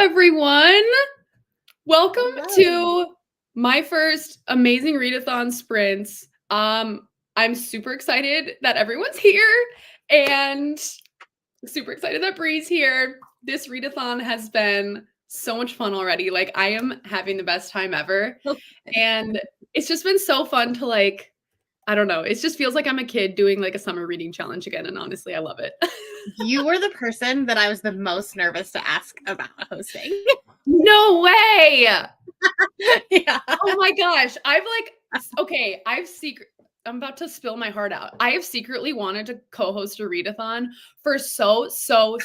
everyone. Welcome Hello. to my first amazing readathon sprints. I'm super excited that everyone's here and super excited that Bree's here. This readathon has been so much fun already. Like, I am having the best time ever. And it's just been so fun to, like, I don't know. It just feels like I'm a kid doing like a summer reading challenge again. And honestly, I love it. You were the person that I was the most nervous to ask about hosting. No way. Yeah. Oh my gosh. I'm about to spill my heart out. I have secretly wanted to co-host a readathon for so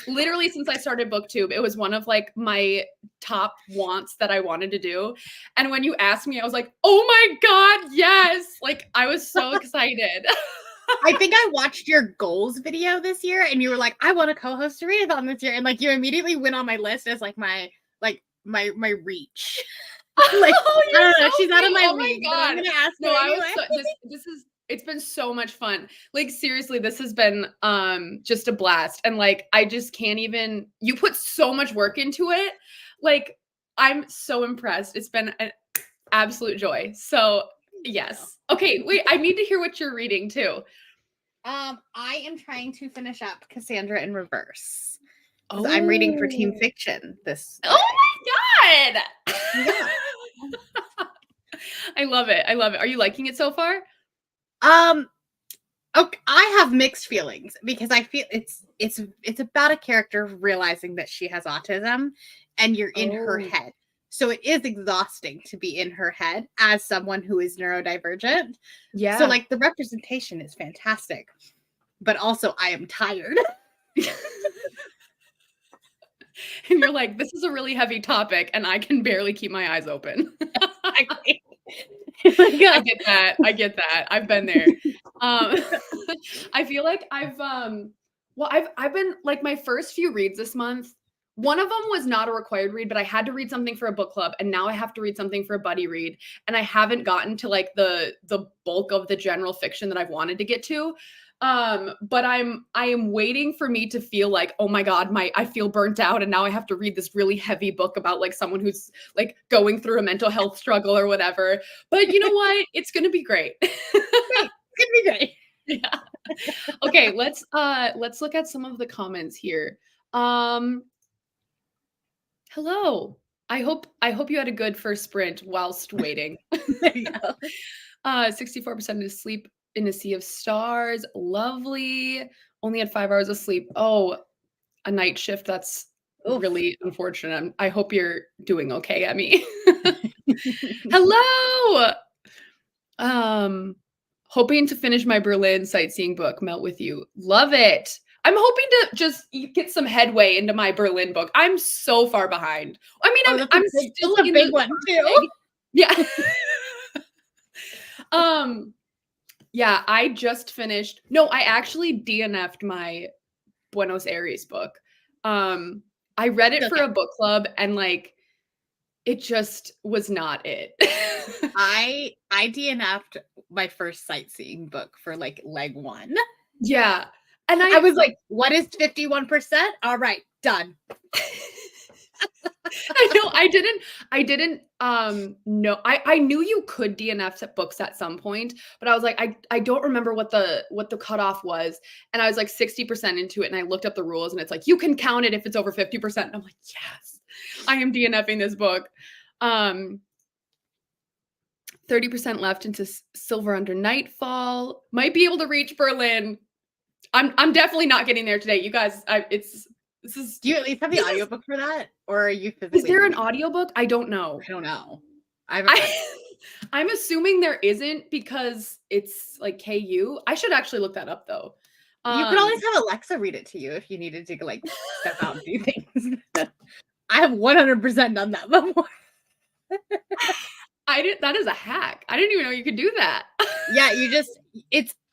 literally since I started BookTube. It was one of like my top wants that I wanted to do. And when you asked me, I was like, oh my God, yes. Like, I was so excited. I think I watched your goals video this year and you were like, I want to co-host a readathon this year. And like you immediately went on my list as like my reach. Like, Oh, I don't know, so she's out of sweet. my Oh my league. But God. I'm gonna ask No, her I was anyway. it's been so much fun. Like, seriously, this has been just a blast. And like, I just can't even, you put so much work into it. Like, I'm so impressed. It's been an absolute joy. So yes. Okay, wait, I need to hear what you're reading too. I am trying to finish up Cassandra in Reverse. Oh, I'm reading for Team Fiction this. Oh my God. Yeah. I love it. I love it. Are you liking it so far? Okay, I have mixed feelings because I feel it's about a character realizing that she has autism and you're in her head. So it is exhausting to be in her head as someone who is neurodivergent. Yeah. So like the representation is fantastic. But also I am tired. And you're like, this is a really heavy topic and I can barely keep my eyes open. I get that. I've been there. I feel like I've been like, my first few reads this month, one of them was not a required read, but I had to read something for a book club and now I have to read something for a buddy read. And I haven't gotten to like the bulk of the general fiction that I've wanted to get to. But I am waiting for me to feel like, oh my God, I feel burnt out and now I have to read this really heavy book about like someone who's like going through a mental health struggle or whatever. But you know what? It's gonna be great. It's gonna be great. Yeah. Okay, let's look at some of the comments here. Hello. I hope you had a good first sprint whilst waiting. There you go. 64% is sleep in a sea of stars. Lovely. Only had 5 hours of sleep. Oh, a night shift. That's really unfortunate. I hope you're doing okay, Emmy. Hello. Hoping to finish my Berlin sightseeing book, Melt with You. Love it. I'm hoping to just get some headway into my Berlin book. I'm so far behind. I mean, I'm still a big one too. Yeah. Yeah, I just finished. No, I actually DNF'd my Buenos Aires book. I read it for a book club and like it just was not it. I DNF'd my first sightseeing book for like leg 1. Yeah. And I was like, what is 51%? All right, done. I know. I didn't know. I knew you could DNF books at some point, but I was like, I don't remember what the cutoff was. And I was like 60% into it and I looked up the rules and it's like, you can count it if it's over 50%. And I'm like, yes, I am DNFing this book. 30% left into Silver Under Nightfall. Might be able to reach Berlin. I'm definitely not getting there today. You guys, do you at least have the audiobook for that? Or are you physically? Is there an audiobook? I don't know. I don't know. I'm assuming there isn't because it's like KU. I should actually look that up though. You could always have Alexa read it to you if you needed to like step out and do things. I have 100% done that before. That is a hack. I didn't even know you could do that. Yeah,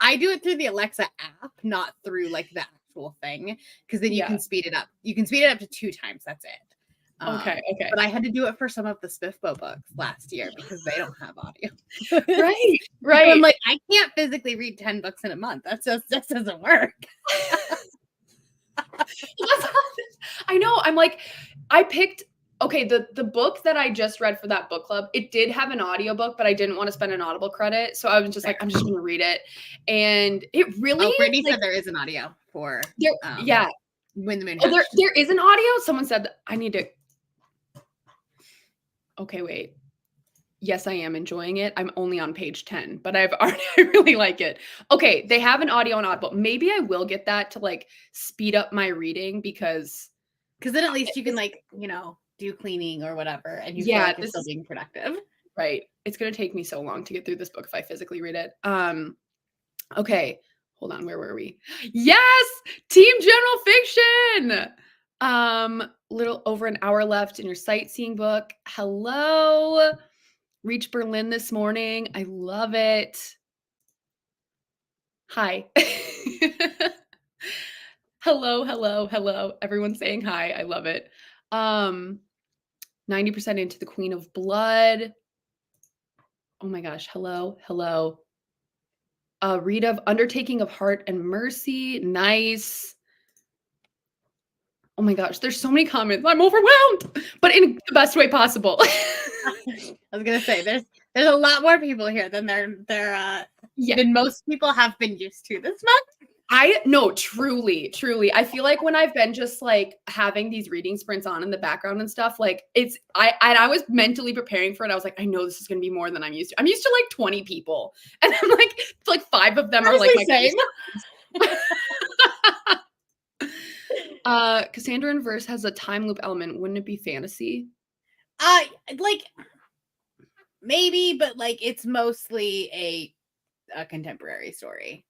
I do it through the Alexa app, not through like the actual thing, because then you can speed it up. You can speed it up to 2 times. That's it. Okay. But I had to do it for some of the Spiffbo books last year because they don't have audio. Right. I'm like, I can't physically read 10 books in a month. That doesn't work. I know. I'm like, I picked okay, the book that I just read for that book club, it did have an audiobook, but I didn't want to spend an Audible credit. So I was just like, I'm just gonna read it. And it really Oh, Brittany like said there is an audio for yeah. When the Moon Oh, Hatched. there is an audio? Someone said that I need to. Okay, wait. Yes, I am enjoying it. I'm only on page 10, but I really like it. Okay, they have an audio on Audible. Maybe I will get that to like speed up my reading because then at least you can like, do cleaning or whatever and you feel yeah, like you're still being productive. Right. It's going to take me so long to get through this book if I physically read it. Okay. Hold on, where were we? Yes! Team General Fiction. Little over an hour left in your sightseeing book. Hello. Reached Berlin this morning. I love it. Hi. Hello, hello, hello. Everyone's saying hi. I love it. 90% into the Queen of Blood. Oh my gosh. Hello, hello. Read of Undertaking of Heart and Mercy. Nice. Oh my gosh, there's so many comments. I'm overwhelmed, but in the best way possible. I was gonna say there's a lot more people here than than most people have been used to this month. No, truly. I feel like when I've been just like having these reading sprints on in the background and stuff, like I was mentally preparing for it. I was like, I know this is gonna be more than I'm used to. I'm used to like 20 people, and I'm like 5 of them are like my same. Cassandra in Verse has a time loop element. Wouldn't it be fantasy? Like maybe, but like it's mostly a contemporary story.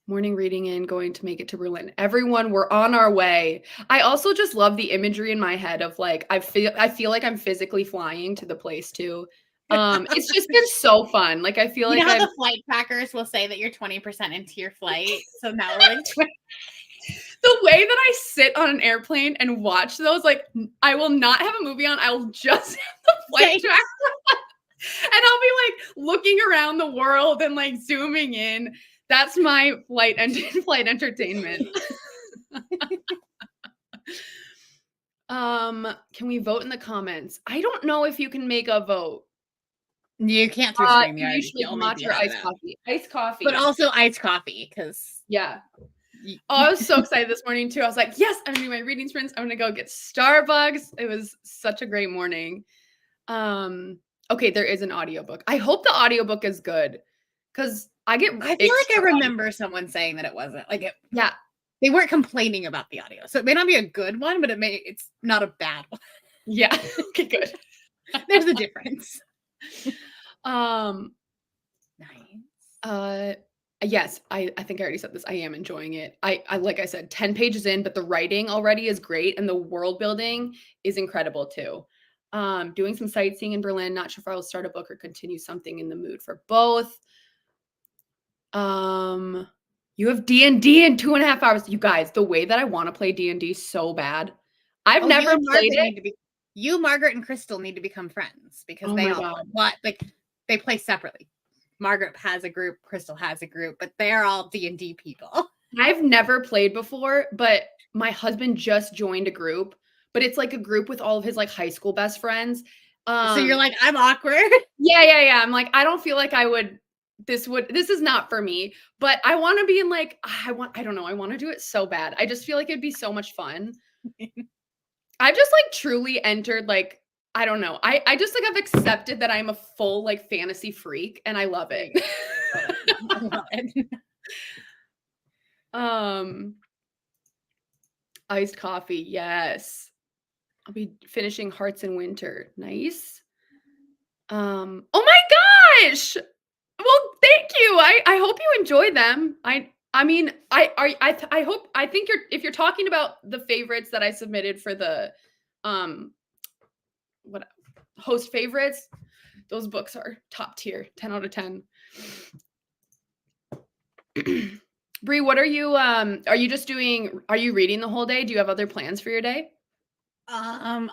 Morning reading in, going to make it to Berlin. Everyone, we're on our way. I also just love the imagery in my head of like I feel like I'm physically flying to the place too. It's just been so fun. Like I feel like how the flight trackers will say that you're 20% into your flight. So now we're like the way that I sit on an airplane and watch those, like I will not have a movie on. I will just have the flight tracker and I'll be like looking around the world and like zooming in. That's my flight entertainment. Can we vote in the comments? I don't know if you can make a vote. You can't through stream. You should matcha or iced coffee. Iced coffee. But also iced coffee, because yeah. Oh, I was so excited this morning too. I was like, yes, I'm gonna do my reading sprints. I'm gonna go get Starbucks. It was such a great morning. Okay, there is an audiobook. I hope the audiobook is good. Because I feel like I remember someone saying that it wasn't. Like it yeah. They weren't complaining about the audio. So it may not be a good one, but it's not a bad one. Yeah. Okay, good. There's a difference. Nice. Yes, I think I already said this. I am enjoying it. I like I said, 10 pages in, but the writing already is great and the world building is incredible too. Doing some sightseeing in Berlin. Not sure if I will start a book or continue something. In the mood for both. You have D&D in 2.5 hours. You guys, the way that I want to play D&D so bad. I've never played it. You, Margaret, and Crystal need to become friends because they play separately. Margaret has a group, Crystal has a group, but they're all D&D people. I've never played before, but my husband just joined a group, but it's like a group with all of his like high school best friends. So you're like, I'm awkward. Yeah. I'm like, I don't feel like this is not for me, but I want to be in like, I don't know. I want to do it so bad. I just feel like it'd be so much fun. I've just like truly entered like, I don't know. I just like I've accepted that I'm a full like fantasy freak and I love it. I love it. Iced coffee. Yes. I'll be finishing Hearts in Winter. Nice. Oh my gosh. Well, thank you. I hope you enjoy them. I think if you're talking about the favorites that I submitted for the what host favorites, those books are top tier, 10 out of 10. Bree, what are you reading the whole day? Do you have other plans for your day? I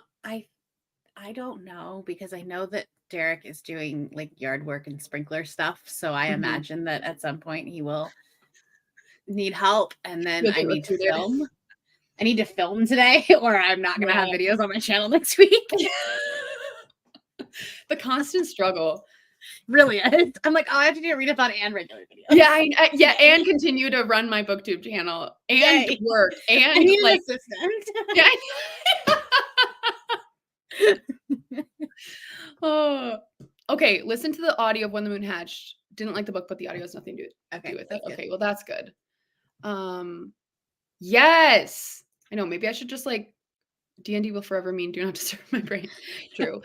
don't know, because I know that Derek is doing like yard work and sprinkler stuff. So I imagine that at some point he will need help, and then I need to film. I need to film today or I'm not going to have Yeah. videos on my channel next week. The constant struggle. Really is. I'm like, oh, I have to do a readathon and regular videos. Yeah, yeah, and continue to run my booktube channel and Yay. work I and need an like assistant. yeah. Oh. Okay, listen to the audio of When the Moon Hatched. Didn't like the book, but the audio has nothing to Okay, do with it. that's good. Okay, well that's good. Yes. I know, maybe I should just like D&D will forever mean do not disturb my brain. True.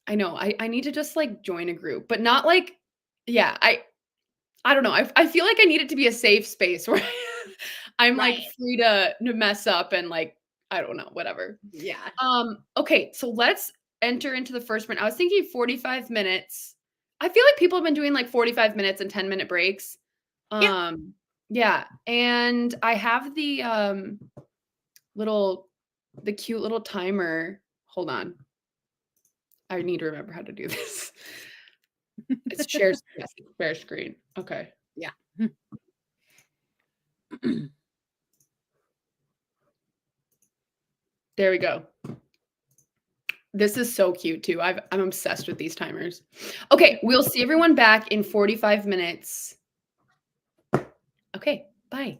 I know. I need to just like join a group, but not like yeah, I don't know. I feel like I need it to be a safe space where I'm like Right. free to mess up and like I don't know, whatever. Yeah. Okay, so let's enter into the first one. I was thinking 45 minutes. I feel like people have been doing like 45 minutes and 10-minute breaks. Yeah. Yeah, and I have the the cute little timer. Hold on. I need to remember how to do this. It's share screen. Okay. Yeah. There we go. This is so cute too. I'm obsessed with these timers. Okay, we'll see everyone back in 45 minutes. Okay, bye.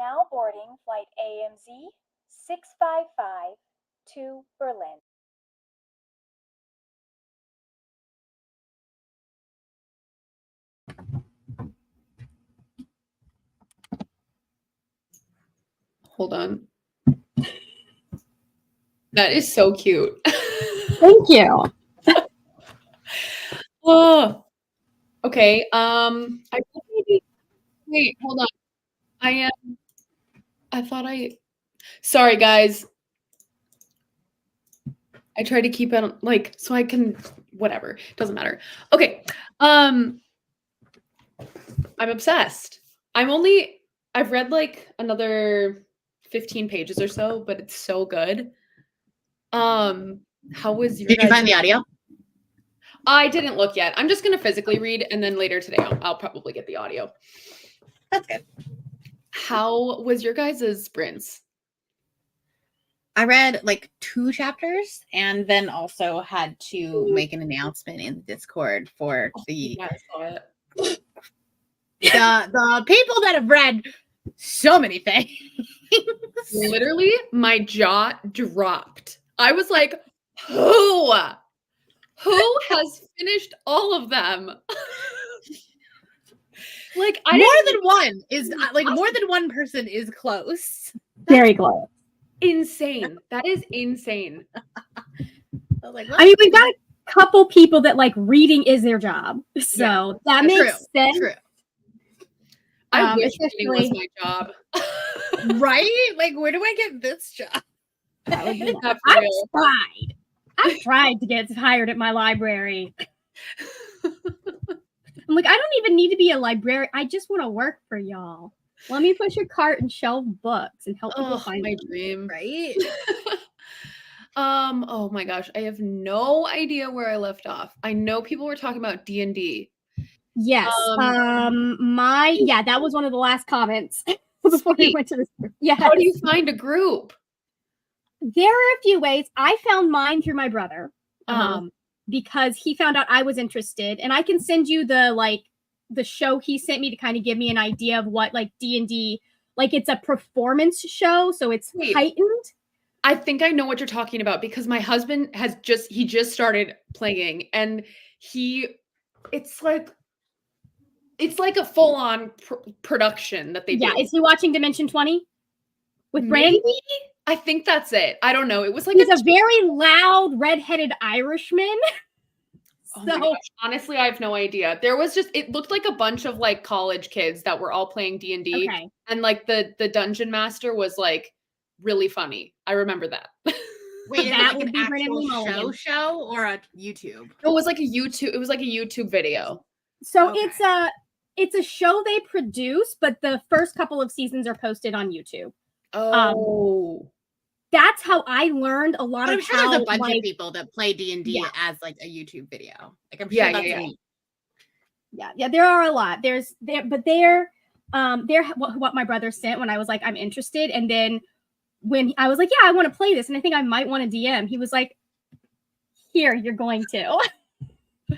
Now boarding flight AMZ 655 to Berlin. Hold on. That is so cute. Thank you. Oh, okay. I think maybe. Wait, hold on. Sorry, guys. I try to keep it like so I can whatever. Doesn't matter. Okay. I'm obsessed. I've read like another 15 pages or so, but it's so good. How was your Did you find the audio? I didn't look yet. I'm just gonna physically read, and then later today I'll probably get the audio. That's good. How was your guys' sprints? I read like 2 chapters and then also had to make an announcement in the Discord for the Yeah, I saw it. the people that have read so many things. Literally, my jaw dropped. I was like, who? Who has finished all of them? Like more than one person is close. Very close. Insane. That is insane. I was like, I mean, we've got a couple people that like reading is their job. So that makes sense. True. I wish reading was my job. Right? Like, where do I get this job? That would be That's I've real. tried. I've tried to get hired at my library. I'm like, I don't even need to be a librarian. I just want to work for y'all. Let me push a cart and shelve books and help people find my them. dream. Right? Oh my gosh, I have no idea where I left off. I know people were talking about D&D. Yes. That was one of the last comments before we went to this. Yeah. How do you find a group? There are a few ways. I found mine through my brother. Because he found out I was interested, and I can send you the show he sent me to kind of give me an idea of what like D&D, like it's a performance show, so it's heightened. I think I know what you're talking about because my husband he just started playing, and it's like a full-on production that they do. Yeah, is he watching Dimension 20 with Brandon? Maybe? I think that's it. I don't know. It was like he's a very loud redheaded Irishman. Oh my gosh. Honestly, I have no idea. There was it looked like a bunch of like college kids that were all playing D&D. Okay. And like the dungeon master was like really funny. I remember that. Wait, is that it like an actual show or a YouTube? It was like a YouTube video. So it's a show they produce, but the first couple of seasons are posted on YouTube. That's how I learned a lot of I'm sure there's a bunch of people that play D&D as like a YouTube video. Like I'm sure that's Yeah, there are a lot. They're what my brother sent when I was like, I'm interested. And then when I was like, yeah, I want to play this, and I think I might want to DM, he was like, here, you're going to.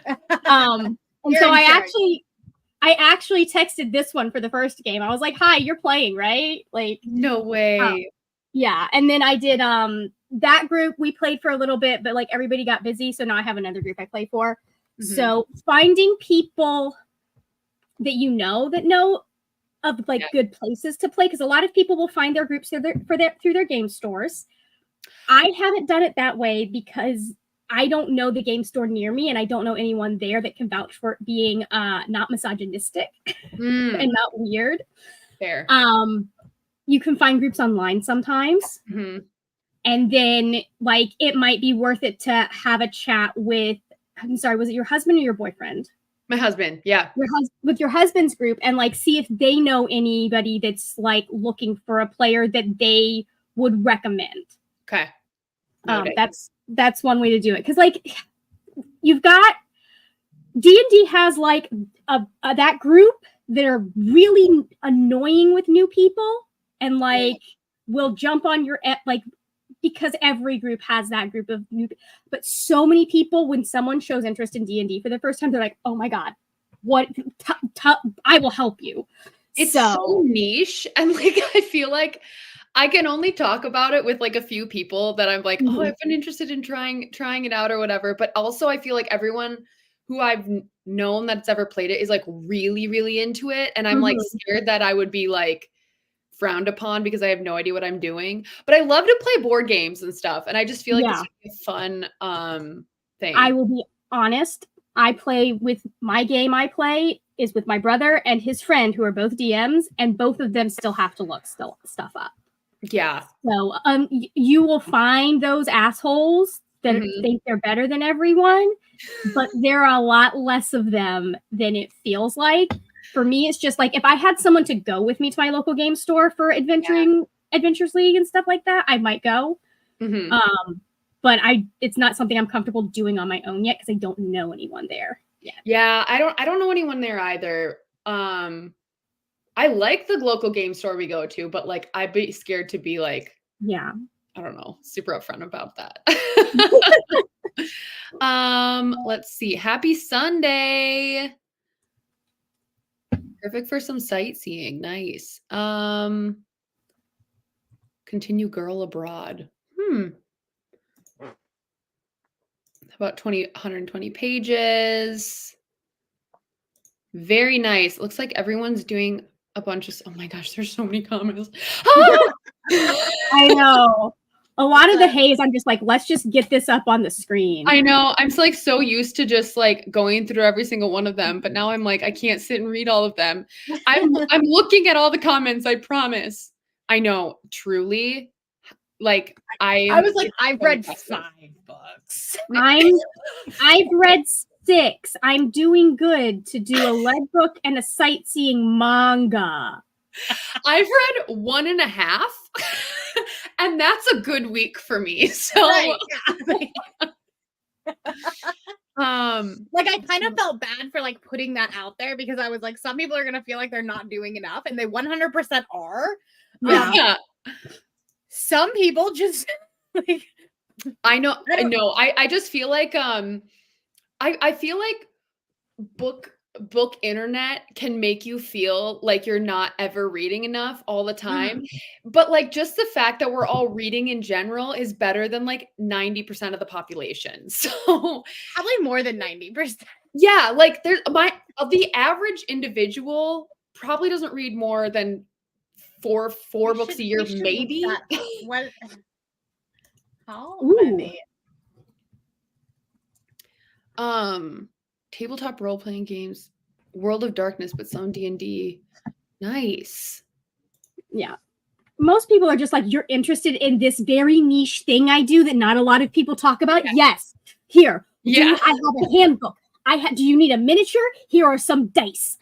And so I actually texted this one for the first game. I was like, hi, you're playing, right? Like, no way. Yeah. And then I did that group. We played for a little bit, but like everybody got busy. So now I have another group I play for. Mm-hmm. So finding people that know of like good places to play, because a lot of people will find their groups through their game stores. I haven't done it that way because I don't know the game store near me, and I don't know anyone there that can vouch for it being not misogynistic and not weird. Fair. You can find groups online sometimes. Mm-hmm. And then like it might be worth it to have a chat with, I'm sorry, was it your husband or your boyfriend? My husband, yeah. With your husband's group, and like see if they know anybody that's like looking for a player that they would recommend. Okay. That's one way to do it. Because like you've got D&D has like that group that are really annoying with new people. And like, will jump on your like, because every group has that group of new. But so many people, when someone shows interest in D&D for the first time, they're like, "Oh my god, what? I will help you." It's so niche, and like I feel like I can only talk about it with like a few people that I'm like, oh, Mhm. I've been interested in trying it out or whatever. But also, I feel like everyone who I've known that's ever played it is like really, really into it, and I'm like Mhm. scared that I would be like frowned upon because I have no idea what I'm doing. But I love to play board games and stuff, and I just feel like this Yeah. would be a fun thing. I will be honest. I play with my game. I play is with my brother and his friend, who are both DMs, and both of them still have to look stuff up. Yeah. So, you will find those assholes that think they're better than everyone, but there are a lot less of them than it feels like. For me, it's just like if I had someone to go with me to my local game store for Adventures League and stuff like that, I might go. But it's not something I'm comfortable doing on my own yet because I don't know anyone there yet. Yeah, I don't know anyone there either. I like the local game store we go to, but like I'd be scared to be like, yeah, I don't know, super upfront about that. Let's see. Happy Sunday. Perfect for some sightseeing. Nice. Continue Girl Abroad. About 120 pages. Very nice. Looks like everyone's doing a bunch of, oh my gosh, there's so many comments. I know. A lot of the haze, I'm just like, let's just get this up on the screen. I know. I'm like so used to just like going through every single one of them, but now I'm like, I can't sit and read all of them. I'm looking at all the comments, I promise. I know, truly. Like I was like, I've read 5 books. I've read 6. I'm doing good to do a lead book and a sightseeing manga. I've read 1.5, and that's a good week for me. So, right, yeah. like I kind of felt bad for like putting that out there because I was like, some people are gonna feel like they're not doing enough, and they 100% are. Yeah. Some people just like, I know. I just feel like I feel like book internet can make you feel like you're not ever reading enough all the time. But like just the fact that we're all reading in general is better than like 90% of the population. So probably more than 90%. Yeah, like the average individual probably doesn't read more than four books a year, maybe. What? How many? Tabletop role-playing games, World of Darkness, but some D&D. Nice. Yeah. Most people are just like, you're interested in this very niche thing I do that not a lot of people talk about? Yes. Here. Yeah. I have a handbook. Do you need a miniature? Here are some dice.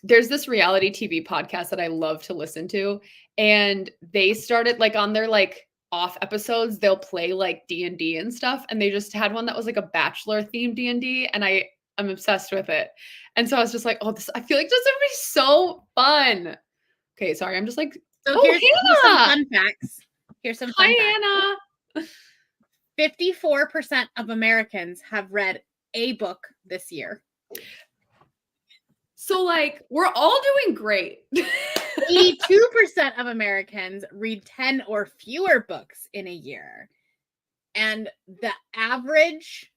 There's this reality TV podcast that I love to listen to, and they started like on their like off episodes, they'll play like D&D and stuff, and they just had one that was like a bachelor themed D&D, and I'm obsessed with it. And so I was just like, oh, I feel like this would be so fun. Okay, sorry, I'm just like, so here's some fun facts. Here's some fun facts. Hannah. 54% of Americans have read a book this year. So like we're all doing great. 82% of Americans read 10 or fewer books in a year. And the average,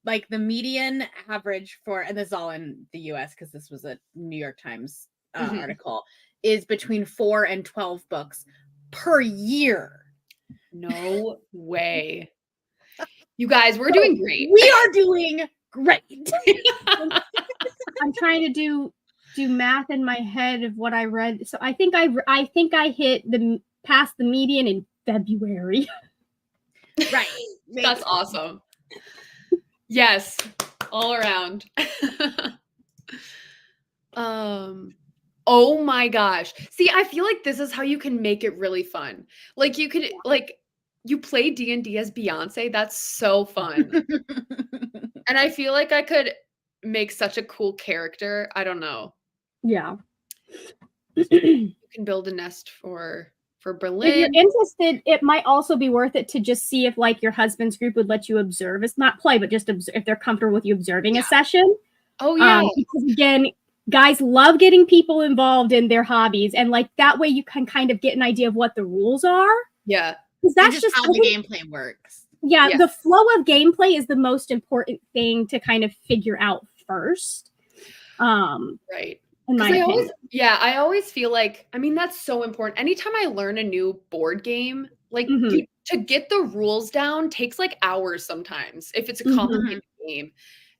like the median average for, and this is all in the US because this was a New York Times article, is between 4 and 12 books per year. No way. You guys, we're doing great. We are doing great. I'm trying to do math in my head of what I read. So I think I hit past the median in February. Right. That's awesome. Yes, all around. Oh my gosh. See, I feel like this is how you can make it really fun. Like you could you play D&D as Beyonce. That's so fun. And I feel like I could make such a cool character. I don't know. Yeah. You can build a nest for Berlin. If you're interested, it might also be worth it to just see if like your husband's group would let you observe. It's not play, but just observe if they're comfortable with you observing a session. Oh yeah. Because again, guys love getting people involved in their hobbies, and like that way you can kind of get an idea of what the rules are. Yeah. Because And that's just how I the think, gameplay works. yeah, Yeah. the flow of gameplay is the most important thing to kind of figure out first. Right. In my opinion. I always feel like, I mean, that's so important. Anytime I learn a new board game, like Mhm. to get the rules down takes like hours sometimes if it's a Mhm. complicated game.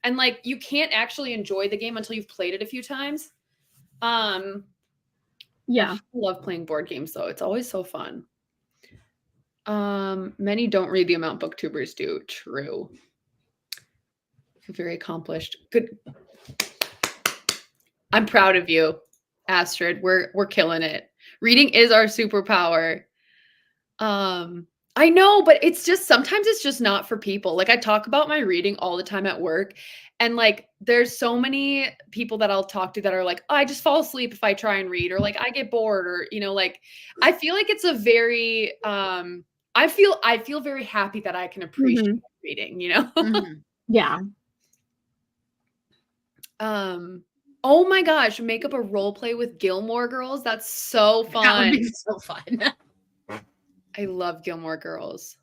And like you can't actually enjoy the game until you've played it a few times. Yeah. I love playing board games though. It's always so fun. Many don't read the amount booktubers do. True. Very accomplished. Good. I'm proud of you, Astrid. We're killing it. Reading is our superpower. I know, but it's just sometimes it's just not for people. Like I talk about my reading all the time at work, and like there's so many people that I'll talk to that are like, oh, I just fall asleep if I try and read, or like I get bored, or like I feel like it's a very I feel very happy that I can appreciate Mhm. reading, Mhm. Yeah. Oh my gosh, make up a role play with Gilmore Girls. That's so fun. That would be so fun. I love Gilmore Girls.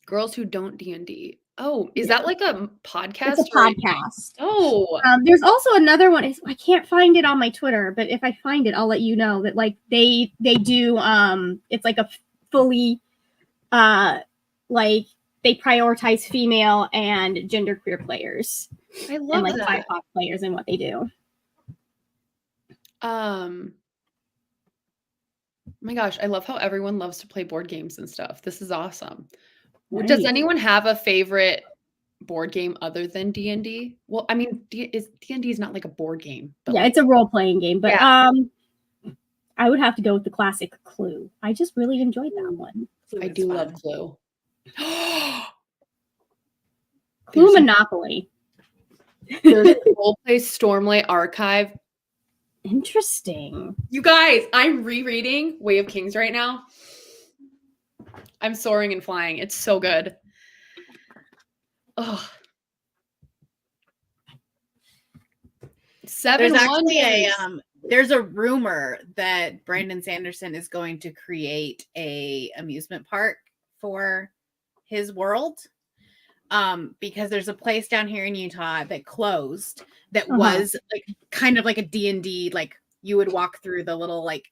Girls who don't D&D. Oh, is Yeah. that like a podcast? It's a podcast. Oh, There's also another one. I can't find it on my Twitter, but if I find it, I'll let you know that like they do it's like a fully like they prioritize female and genderqueer players I and love like that. BIPOC players and what they do. Oh my gosh, I love how everyone loves to play board games and stuff. This is awesome. Does Right. anyone have a favorite board game other than D&D? Well, I mean, D&D is not like a board game, but Yeah, like, it's a role playing game, but Yeah. I would have to go with the classic Clue. I just really enjoyed that one. Clue I is do fun. love Clue. Clue There's a- Monopoly. There's a roleplay Stormlight Archive. Interesting. You guys, I'm rereading Way of Kings right now. I'm soaring and flying. It's so good. Oh. There's actually Wonders. there's a rumor that Brandon Sanderson is going to create a amusement park for his world. Because there's a place down here in Utah that closed that was like kind of like a D&D, like you would walk through the little like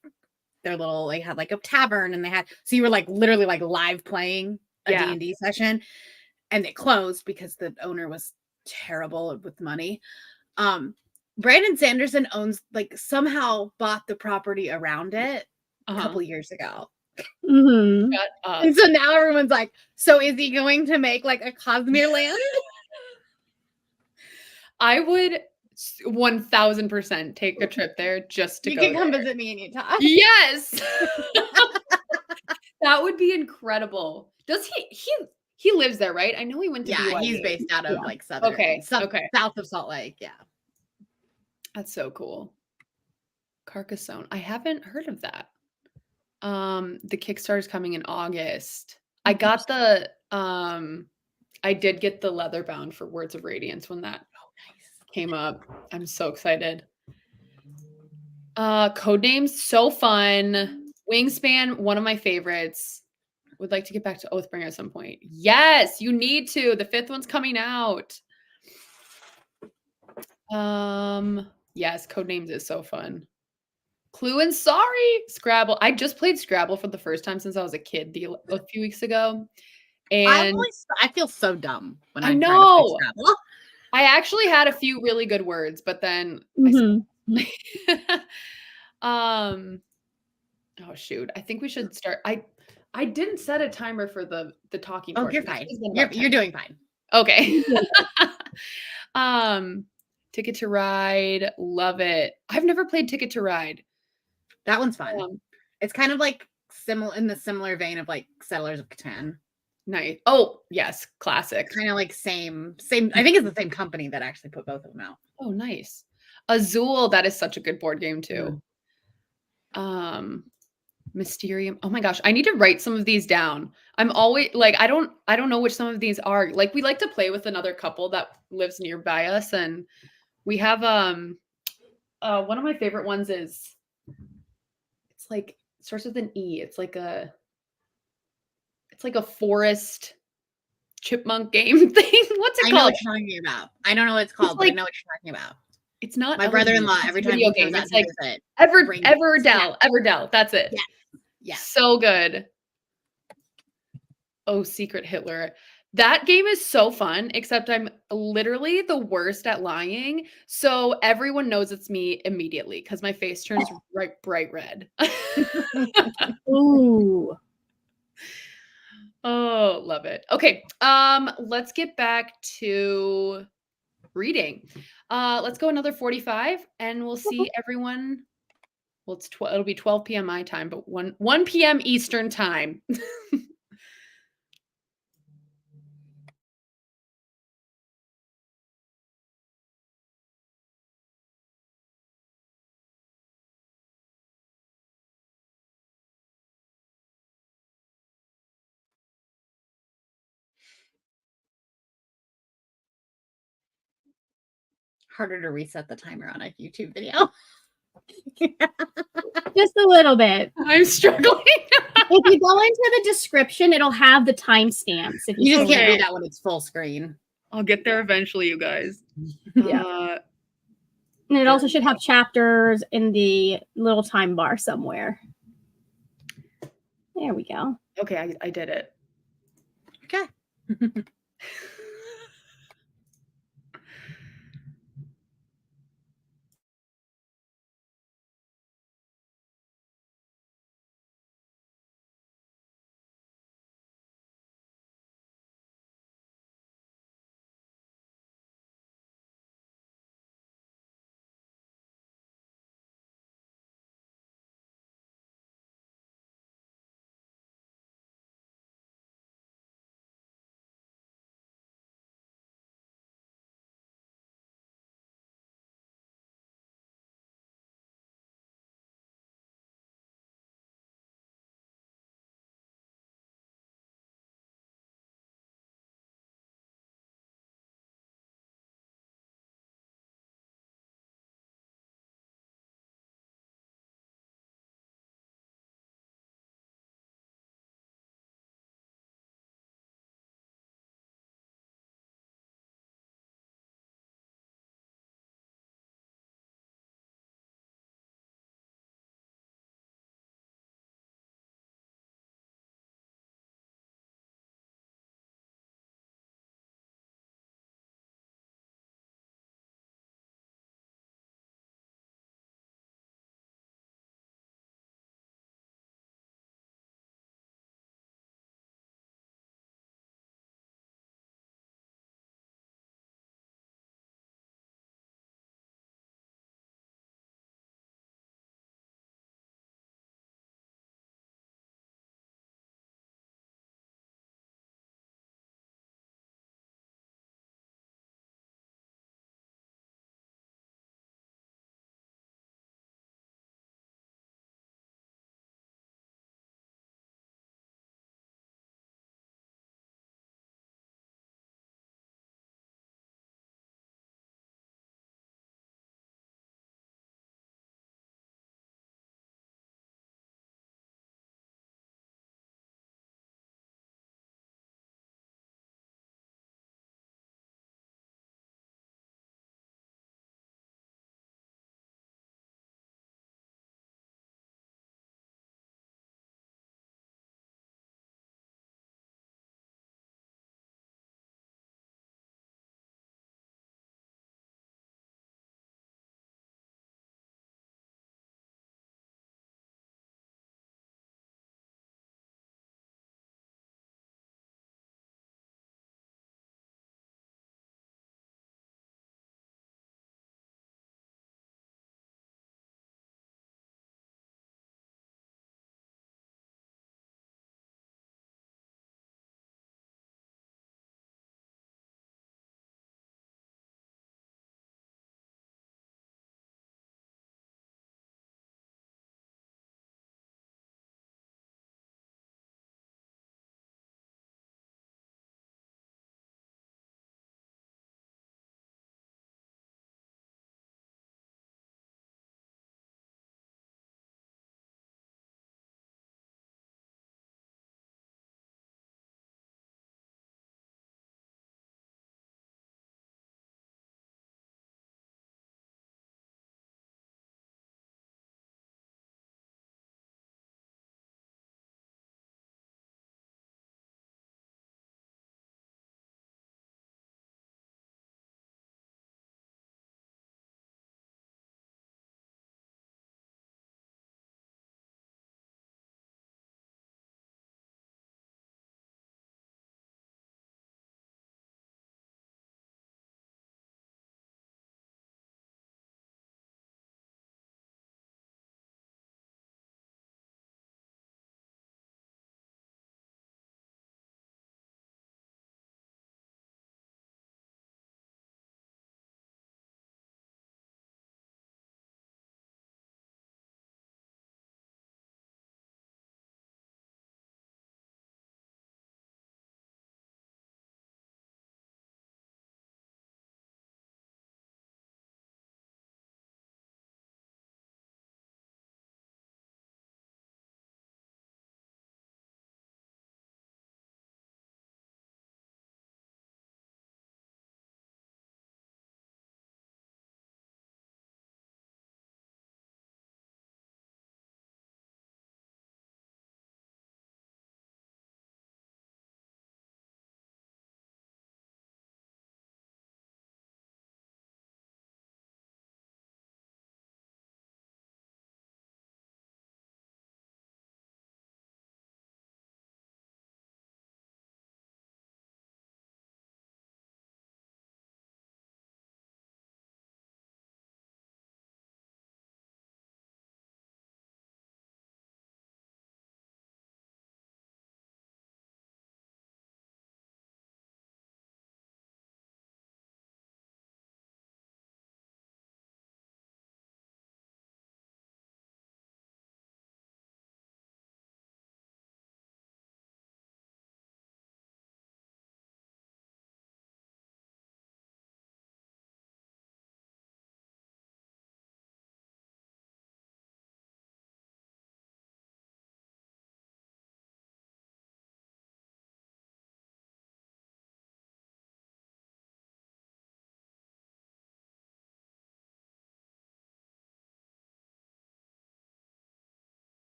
they had like a tavern, and so you were like literally like live playing a Yeah. D&D session, and it closed because the owner was terrible with money. Brandon Sanderson somehow bought the property around it a couple years ago. Mm-hmm. Shut up. And so now everyone's like, so is he going to make like a Cosmere land? I would 1000% take a trip there just to You go can come there. visit me in Utah. Yes. That would be incredible. Does he lives there, right? I know he went to Yeah, BYU. he's based out of like southern, Okay. south of Salt Lake. Yeah. That's so cool. Carcassonne. I haven't heard of that. The Kickstarter's coming in August. I got the I did get the leather bound for Words of Radiance when that came up. I'm so excited. Codenames, so fun. Wingspan, one of my favorites. Would like to get back to Oathbringer at some point. Yes, you need to. The 5th one's coming out. Yes, Codenames is so fun. Clue and Sorry. Scrabble. I just played Scrabble for the first time since I was a kid a few weeks ago. And I feel so dumb when I I try to know. play Scrabble. I actually had a few really good words, but then oh shoot. I think we should start. I didn't set a timer for the talking Oh, portion. you're fine. You're doing fine. Okay. Ticket to Ride, love it. I've never played Ticket to Ride. That one's fun. It's kind of like similar vein of like Settlers of Catan. Nice. Oh, yes, classic. Kind of like same. I think it's the same company that actually put both of them out. Oh, nice. Azul, that is such a good board game too. Mysterium. Oh my gosh, I need to write some of these down. I'm always like, I don't know which some of these are. Like we like to play with another couple that lives nearby us, and we have One of my favorite ones is it's like starts with an E. It's like a forest chipmunk game thing. What's I it know called? what you're talking about. I don't know what it's It's called, but I like know what you're talking about. it's not My Elden Ring, brother-in-law, it's every a time video he comes game. out It's to like visit, brings it. Yeah. Everdell. That's it. Yeah. Yeah. So good. Oh, Secret Hitler. That game is so fun, except I'm literally the worst at lying. So everyone knows it's me immediately because my face turns bright red. Ooh. Oh, love it. Okay. Let's get back to reading. Let's go another 45 and we'll see everyone. Well, it'll be 12 p.m. my time, but 1 p.m. Eastern time. Harder to reset the timer on a YouTube video. Just a little bit. I'm struggling. If you go into the description, it'll have the timestamps. If You just scroll can't down. do that when it's full screen. I'll get there eventually, you guys. Yeah. And it also should have chapters in the little time bar somewhere. There we go. Okay, I did it. Okay.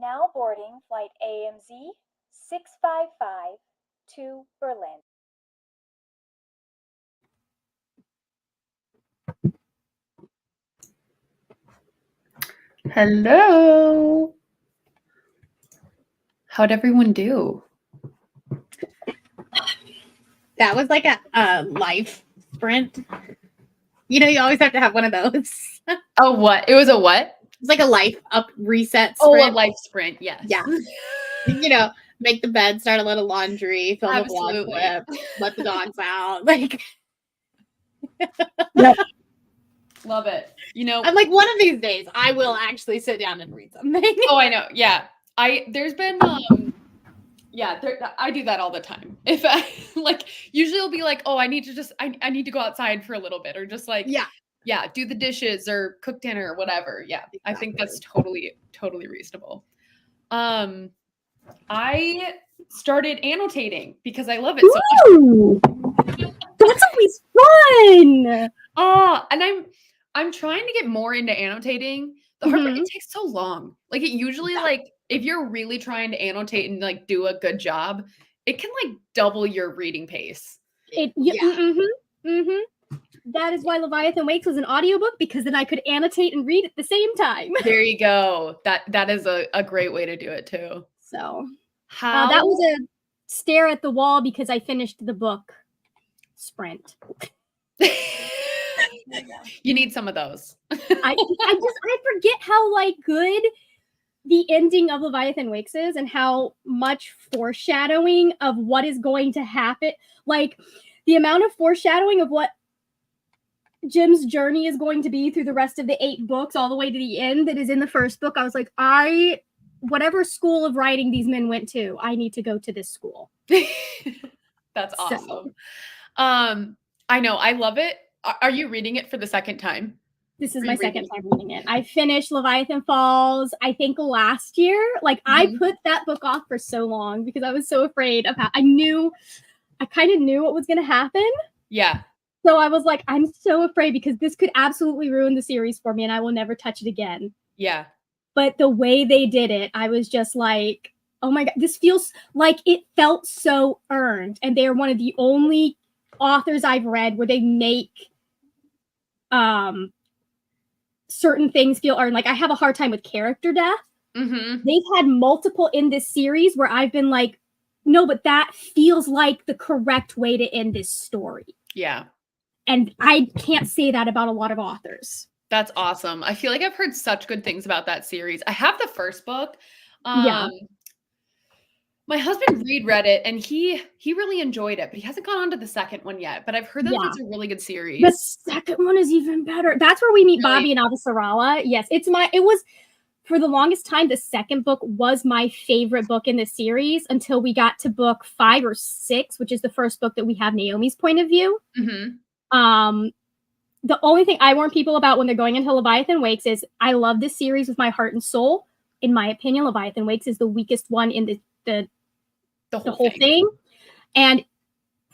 Now boarding flight AMZ 655 to Berlin. Hello. How'd everyone do? That was like a life sprint. You know, you always have to have one of those. Oh, what? It was a what? It's like a life up reset Oh, sprint. a life sprint. Yes. Yeah. You know, make the bed, start a little laundry, film a vlog Absolutely. clip, let the dogs out. Like, Love it. You know, I'm like, one of these days I will actually sit down and read something. oh, I know. Yeah. There's been I do that all the time. If I like usually it'll be like, oh, I need to go outside for a little bit, or just like do the dishes or cook dinner or whatever. Yeah. Exactly. I think that's totally reasonable. I started annotating because I love it so much. That's always fun. And I'm trying to get more into annotating. The hard part, it takes so long. Like it usually like if you're really trying to annotate and like do a good job, it can like double your reading pace. That is why Leviathan Wakes was an audiobook, because then I could annotate and read at the same time. There you go. That is a great way to do it too. So that was a stare at the wall because I finished the book sprint. You need some of those. I forget how like good the ending of Leviathan Wakes is, and how much foreshadowing of what is going to happen. Like the amount of foreshadowing of what Jim's journey is going to be through the rest of the 8 books all the way to the end that is in the first book. I was like, whatever school of writing these men went to, I need to go to this school. That's awesome. I know. I love it. Are you reading it for the second time? This is my second time reading it. I finished Leviathan Falls, I think last year. Like I put that book off for so long because I was so afraid of how I kind of knew what was going to happen. Yeah. So I was like, I'm so afraid because this could absolutely ruin the series for me and I will never touch it again. Yeah. But the way they did it, I was just like, oh my God, this feels like it felt so earned. And they're one of the only authors I've read where they make certain things feel earned. Like I have a hard time with character death. They've had multiple in this series where I've been like, no, but that feels like the correct way to end this story. Yeah. And I can't say that about a lot of authors. That's awesome. I feel like I've heard such good things about that series. I have the first book. My husband read it and he really enjoyed it, but he hasn't gone on to the second one yet. But I've heard that it's a really good series. The second one is even better. That's where we meet Bobby and Avasarala. Yes, it was for the longest time, the second book was my favorite book in the series until we got to book 5 or 6, which is the first book that we have Naomi's point of view. The only thing I warn people about when they're going into Leviathan Wakes is I love this series with my heart and soul. In my opinion, Leviathan Wakes is the weakest one in the whole thing. And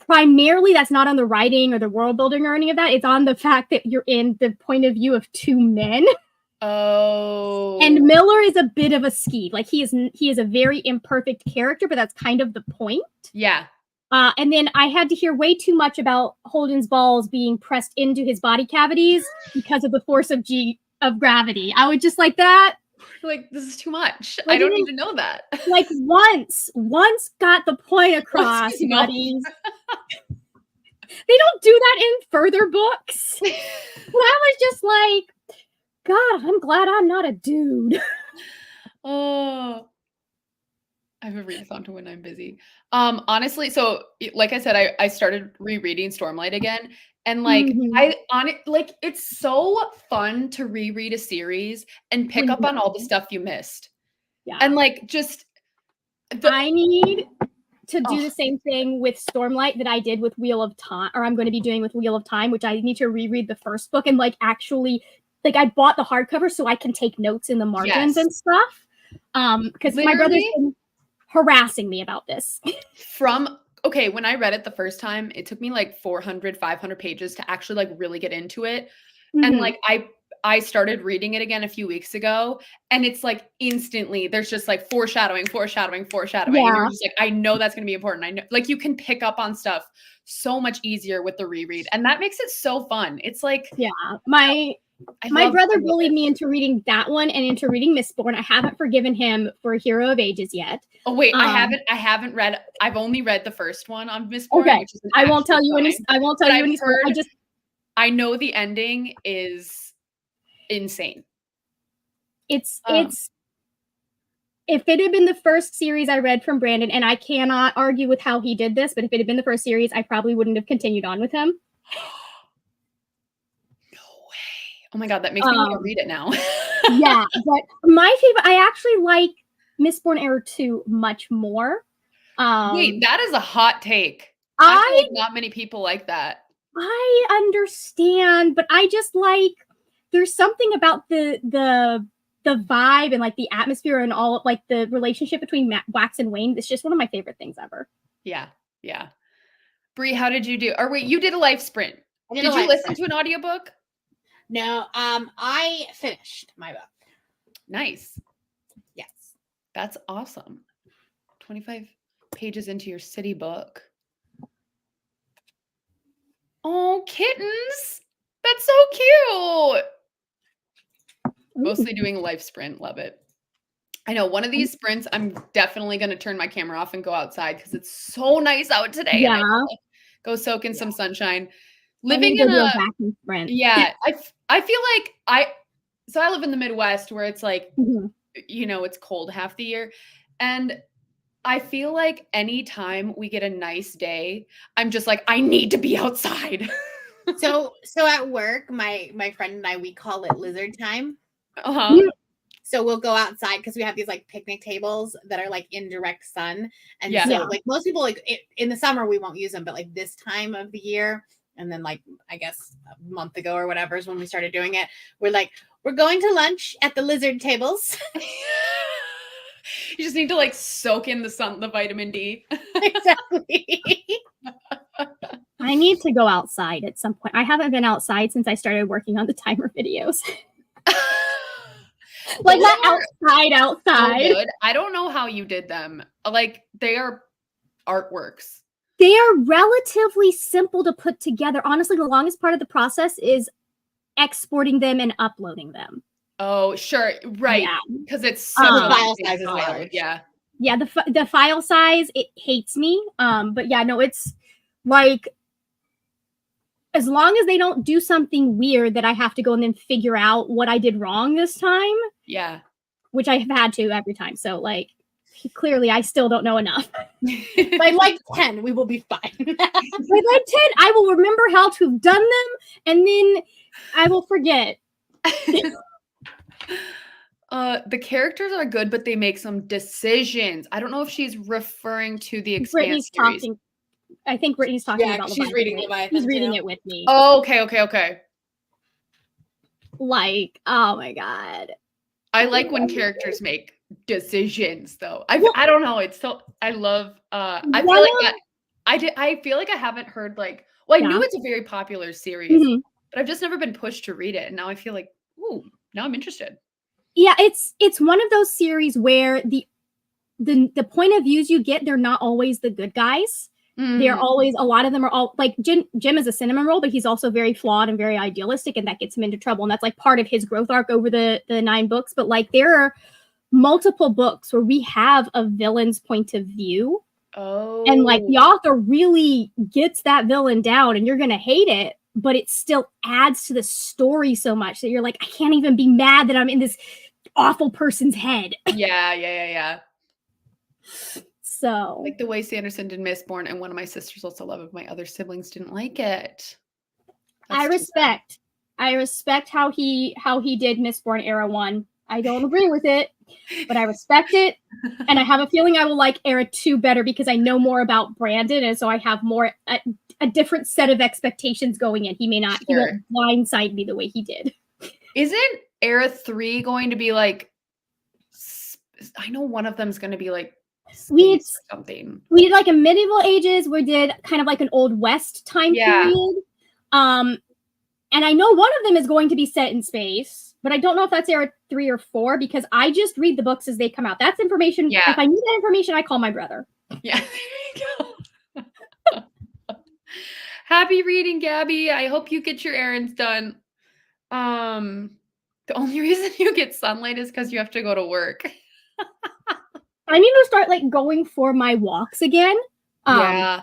primarily that's not on the writing or the world building or any of that. It's on the fact that you're in the point of view of 2 men. Oh. And Miller is a bit of a skeeve. Like he is a very imperfect character, but that's kind of the point. Yeah. And then I had to hear way too much about Holden's balls being pressed into his body cavities because of the force of gravity. I would just like that. Like, this is too much. Like, I don't need to know that. Like once got the point across, buddies. They don't do that in further books. But I was just like, God, I'm glad I'm not a dude. Oh. I have a readathon to when I'm busy. Honestly, so like I said, I started rereading Stormlight again. And like it's so fun to reread a series and pick up on all the stuff you missed. Yeah. And like I need to do the same thing with Stormlight that I did with Wheel of Time, or I'm going to be doing with Wheel of Time, which I need to reread the first book and like actually like I bought the hardcover so I can take notes in the margins and stuff. Because my brother's been harassing me about this. When I read it the first time, it took me like 400, 500 pages to actually like really get into it. And like I started reading it again a few weeks ago, and it's like instantly there's just like foreshadowing. And you're just like, I know that's going to be important. I know, like, you can pick up on stuff so much easier with the reread, and that makes it so fun. It's like, my brother bullied me into reading that one and into reading Mistborn. I haven't forgiven him for Hero of Ages yet. Oh wait, I haven't read. I've only read the first one on Mistborn. Okay, which is I won't tell you any. I won't tell you any. I know the ending is insane. It's if it had been the first series I read from Brandon, and I cannot argue with how he did this, but if it had been the first series, I probably wouldn't have continued on with him. No way. Oh my God, that makes me want to read it now. Yeah, but my favorite, I actually like Mistborn Era 2 much more. Wait, that is a hot take. I feel like not many people like that. I understand, but I just like, there's something about the vibe and like the atmosphere and all, like the relationship between Wax and Wayne. It's just one of my favorite things ever. Yeah. Bree, how did you do? Or wait, you did a life sprint. Did you listen to an audiobook? No, I finished my book. Nice. Yes. That's awesome. 25 pages into your city book. Oh, kittens. That's so cute. Mostly doing a life sprint. Love it. I know one of these sprints, I'm definitely going to turn my camera off and go outside because it's so nice out today. Yeah. Go soak in some sunshine. Living in a vacuum sprint. Yeah. I feel like I live in the Midwest where it's like, you know, it's cold half the year. And I feel like anytime we get a nice day, I'm just like, I need to be outside. So at work, my friend and I, we call it lizard time. So we'll go outside because we have these like picnic tables that are like in direct sun. And so like most people, like in the summer, we won't use them, but like this time of the year, and then like, I guess a month ago or whatever is when we started doing it. We're like, we're going to lunch at the lizard tables. You just need to like soak in the sun, the vitamin D. Exactly. I need to go outside at some point. I haven't been outside since I started working on the timer videos. Like not outside. So good. I don't know how you did them. Like they are artworks. They are relatively simple to put together. Honestly, the longest part of the process is exporting them and uploading them. Oh, sure. Right. Because it's so the file size is large. Yeah. Yeah. The file size, it hates me. But yeah, no, it's like, as long as they don't do something weird that I have to go and then figure out what I did wrong this time. Yeah. Which I have had to every time. So like, clearly I still don't know enough. By like 10, we will be fine. By like 10, I will remember how to have done them, and then I will forget. The characters are good, but they make some decisions. I don't know if she's referring to the Expanse series. I think Brittany's talking about she's reading Leviathan. She's reading it with me. Oh, okay. Like, oh my God. I like when characters make decisions though. I don't know. It's so I love I feel like I haven't heard like, well, I knew it's a very popular series, but I've just never been pushed to read it. And now I feel like, ooh, now I'm interested. Yeah, it's one of those series where the point of views you get, they're not always the good guys. They're always, a lot of them are all like Jim is a cinnamon roll, but he's also very flawed and very idealistic, and that gets him into trouble. And that's like part of his growth arc over the 9 books. But like there are multiple books where we have a villain's point of view. Oh. And like the author really gets that villain down, and you're gonna hate it, but it still adds to the story so much that you're like, I can't even be mad that I'm in this awful person's head. Yeah. So like the way Sanderson did Mistborn, and one of my sisters also loved it. My other siblings didn't like it. I respect how he did Mistborn Era 1. I don't agree with it, but I respect it. And I have a feeling I will like Era 2 better because I know more about Brandon, and so I have more a different set of expectations going in. He may not he won't blindside me the way he did. Isn't Era 3 going to be like, I know one of them's going to be like something. We did like a medieval ages. We did kind of like an old west time period. And And I know one of them is going to be set in space, but I don't know if that's era 3 or 4 because I just read the books as they come out. That's information. Yeah. If I need that information, I call my brother. Yeah. There you go. Happy reading, Gabby. I hope you get your errands done. The only reason you get sunlight is because you have to go to work. I need to start like going for my walks again. Yeah.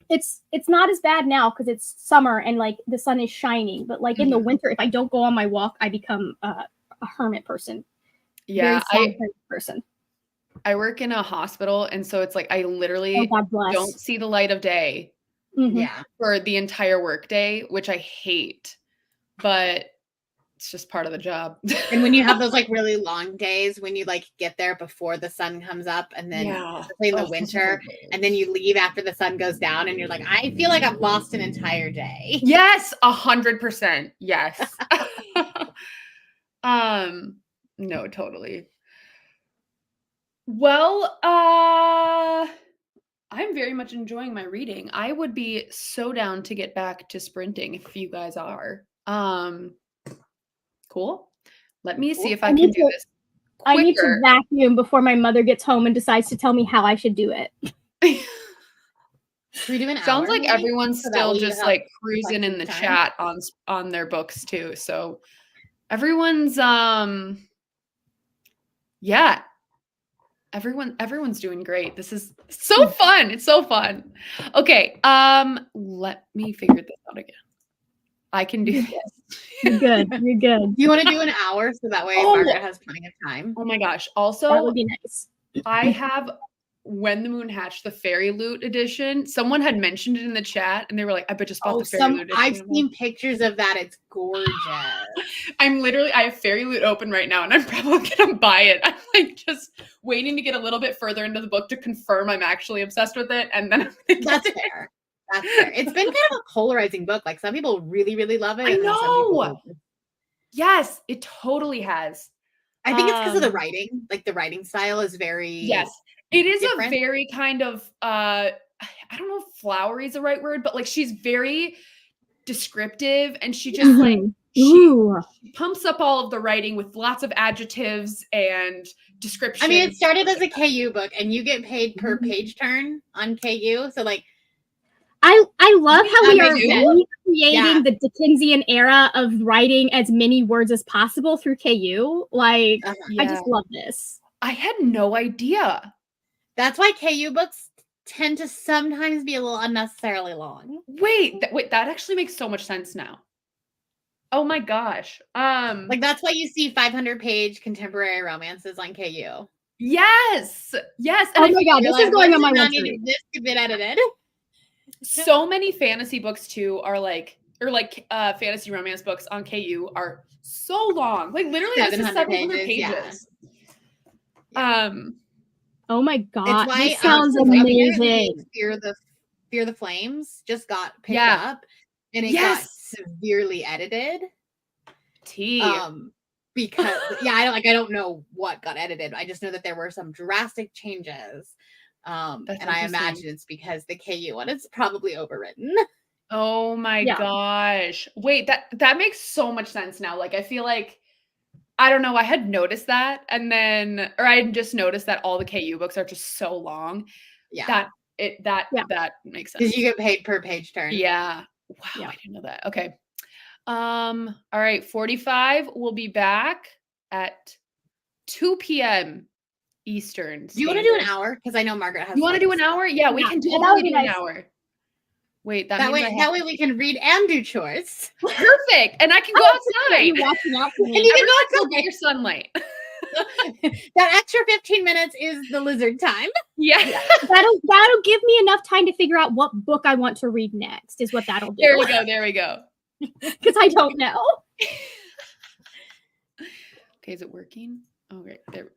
It's not as bad now because it's summer and like the sun is shining. But like in the winter, if I don't go on my walk, I become a hermit person. Yeah, Very sad person. I work in a hospital, and so it's like I literally God bless. don't see the light of day Yeah. for the entire workday, which I hate, but it's just part of the job. And when you have those like really long days, when you like get there before the sun comes up, and then especially in the winter, and then you leave after the sun goes down, and you're like, I feel like I've lost an entire day. Yes, 100%. Yes. No, totally. Well, I'm very much enjoying my reading. I would be so down to get back to sprinting if you guys are. Cool. Let me see if I can do this quicker. I need to vacuum before my mother gets home and decides to tell me how I should do it. Should we do an Sounds hour, like maybe? everyone's So that still way you just have like cruising in the time. chat on their books too. So everyone's yeah. Everyone's doing great. This is so fun. It's so fun. Okay. Let me figure this out again. I can do this. You're good. You're good. You want to do an hour so that way Margaret has plenty of time? Oh my gosh. That Also, would be nice. I have When the Moon Hatched, the Fairy Loot edition. Someone had mentioned it in the chat, and they were like, "I just bought the Fairy Loot edition." I've seen pictures of that. It's gorgeous. I have Fairy Loot open right now, and I'm probably gonna buy it. I'm like just waiting to get a little bit further into the book to confirm I'm actually obsessed with it, and then That's fair. That's fair. It's been kind of a polarizing book. Like some people really, really love it. I and then some know. people- Yes, it totally has. I think it's because of the writing. Like the writing style is very Yes. It is different. a very kind of I don't know if flowery is the right word, but like she's very descriptive, and she just like she pumps up all of the writing with lots of adjectives and descriptions. I mean, it started as a KU book, and you get paid per page turn on KU. So like I love how we are amazing. recreating the Dickensian era of writing as many words as possible through KU. Like, I just love this. I had no idea. That's why KU books tend to sometimes be a little unnecessarily long. Wait, that actually makes so much sense now. Oh my gosh. Like that's why you see 500-page contemporary romances on KU. Yes. Yes. And oh my god, this is going on my list. list. This could be edited. So many fantasy books too are like, or like fantasy romance books on KU are so long. Like literally 700 pages. Yeah. Oh my god, it's why, this sounds amazing. Fear the Flames just got picked up, and it got severely edited. Because I don't know what got edited. I just know that there were some drastic changes. And I imagine it's because the KU one is probably overwritten. Oh my gosh. Wait, that makes so much sense now. Like I feel like I don't know, I had noticed that, and then I had just noticed that all the KU books are just so long. Yeah. That makes sense. Because you get paid per page turn. Yeah. Wow, I didn't know that. Okay. All right, 45. We'll be back at 2 p.m. Eastern. Do you want to do an hour? Because I know Margaret has. You want to do an hour? Yeah, we can totally do an hour. Wait, that way we can read and do chores. Perfect, and I can go outside. You watching out for me. And you can go get your sunlight. That extra 15 minutes is the lizard time. Yeah. That'll give me enough time to figure out what book I want to read next, is what that'll do. There we go. Because I don't know. Okay, is it working? Oh, great. There.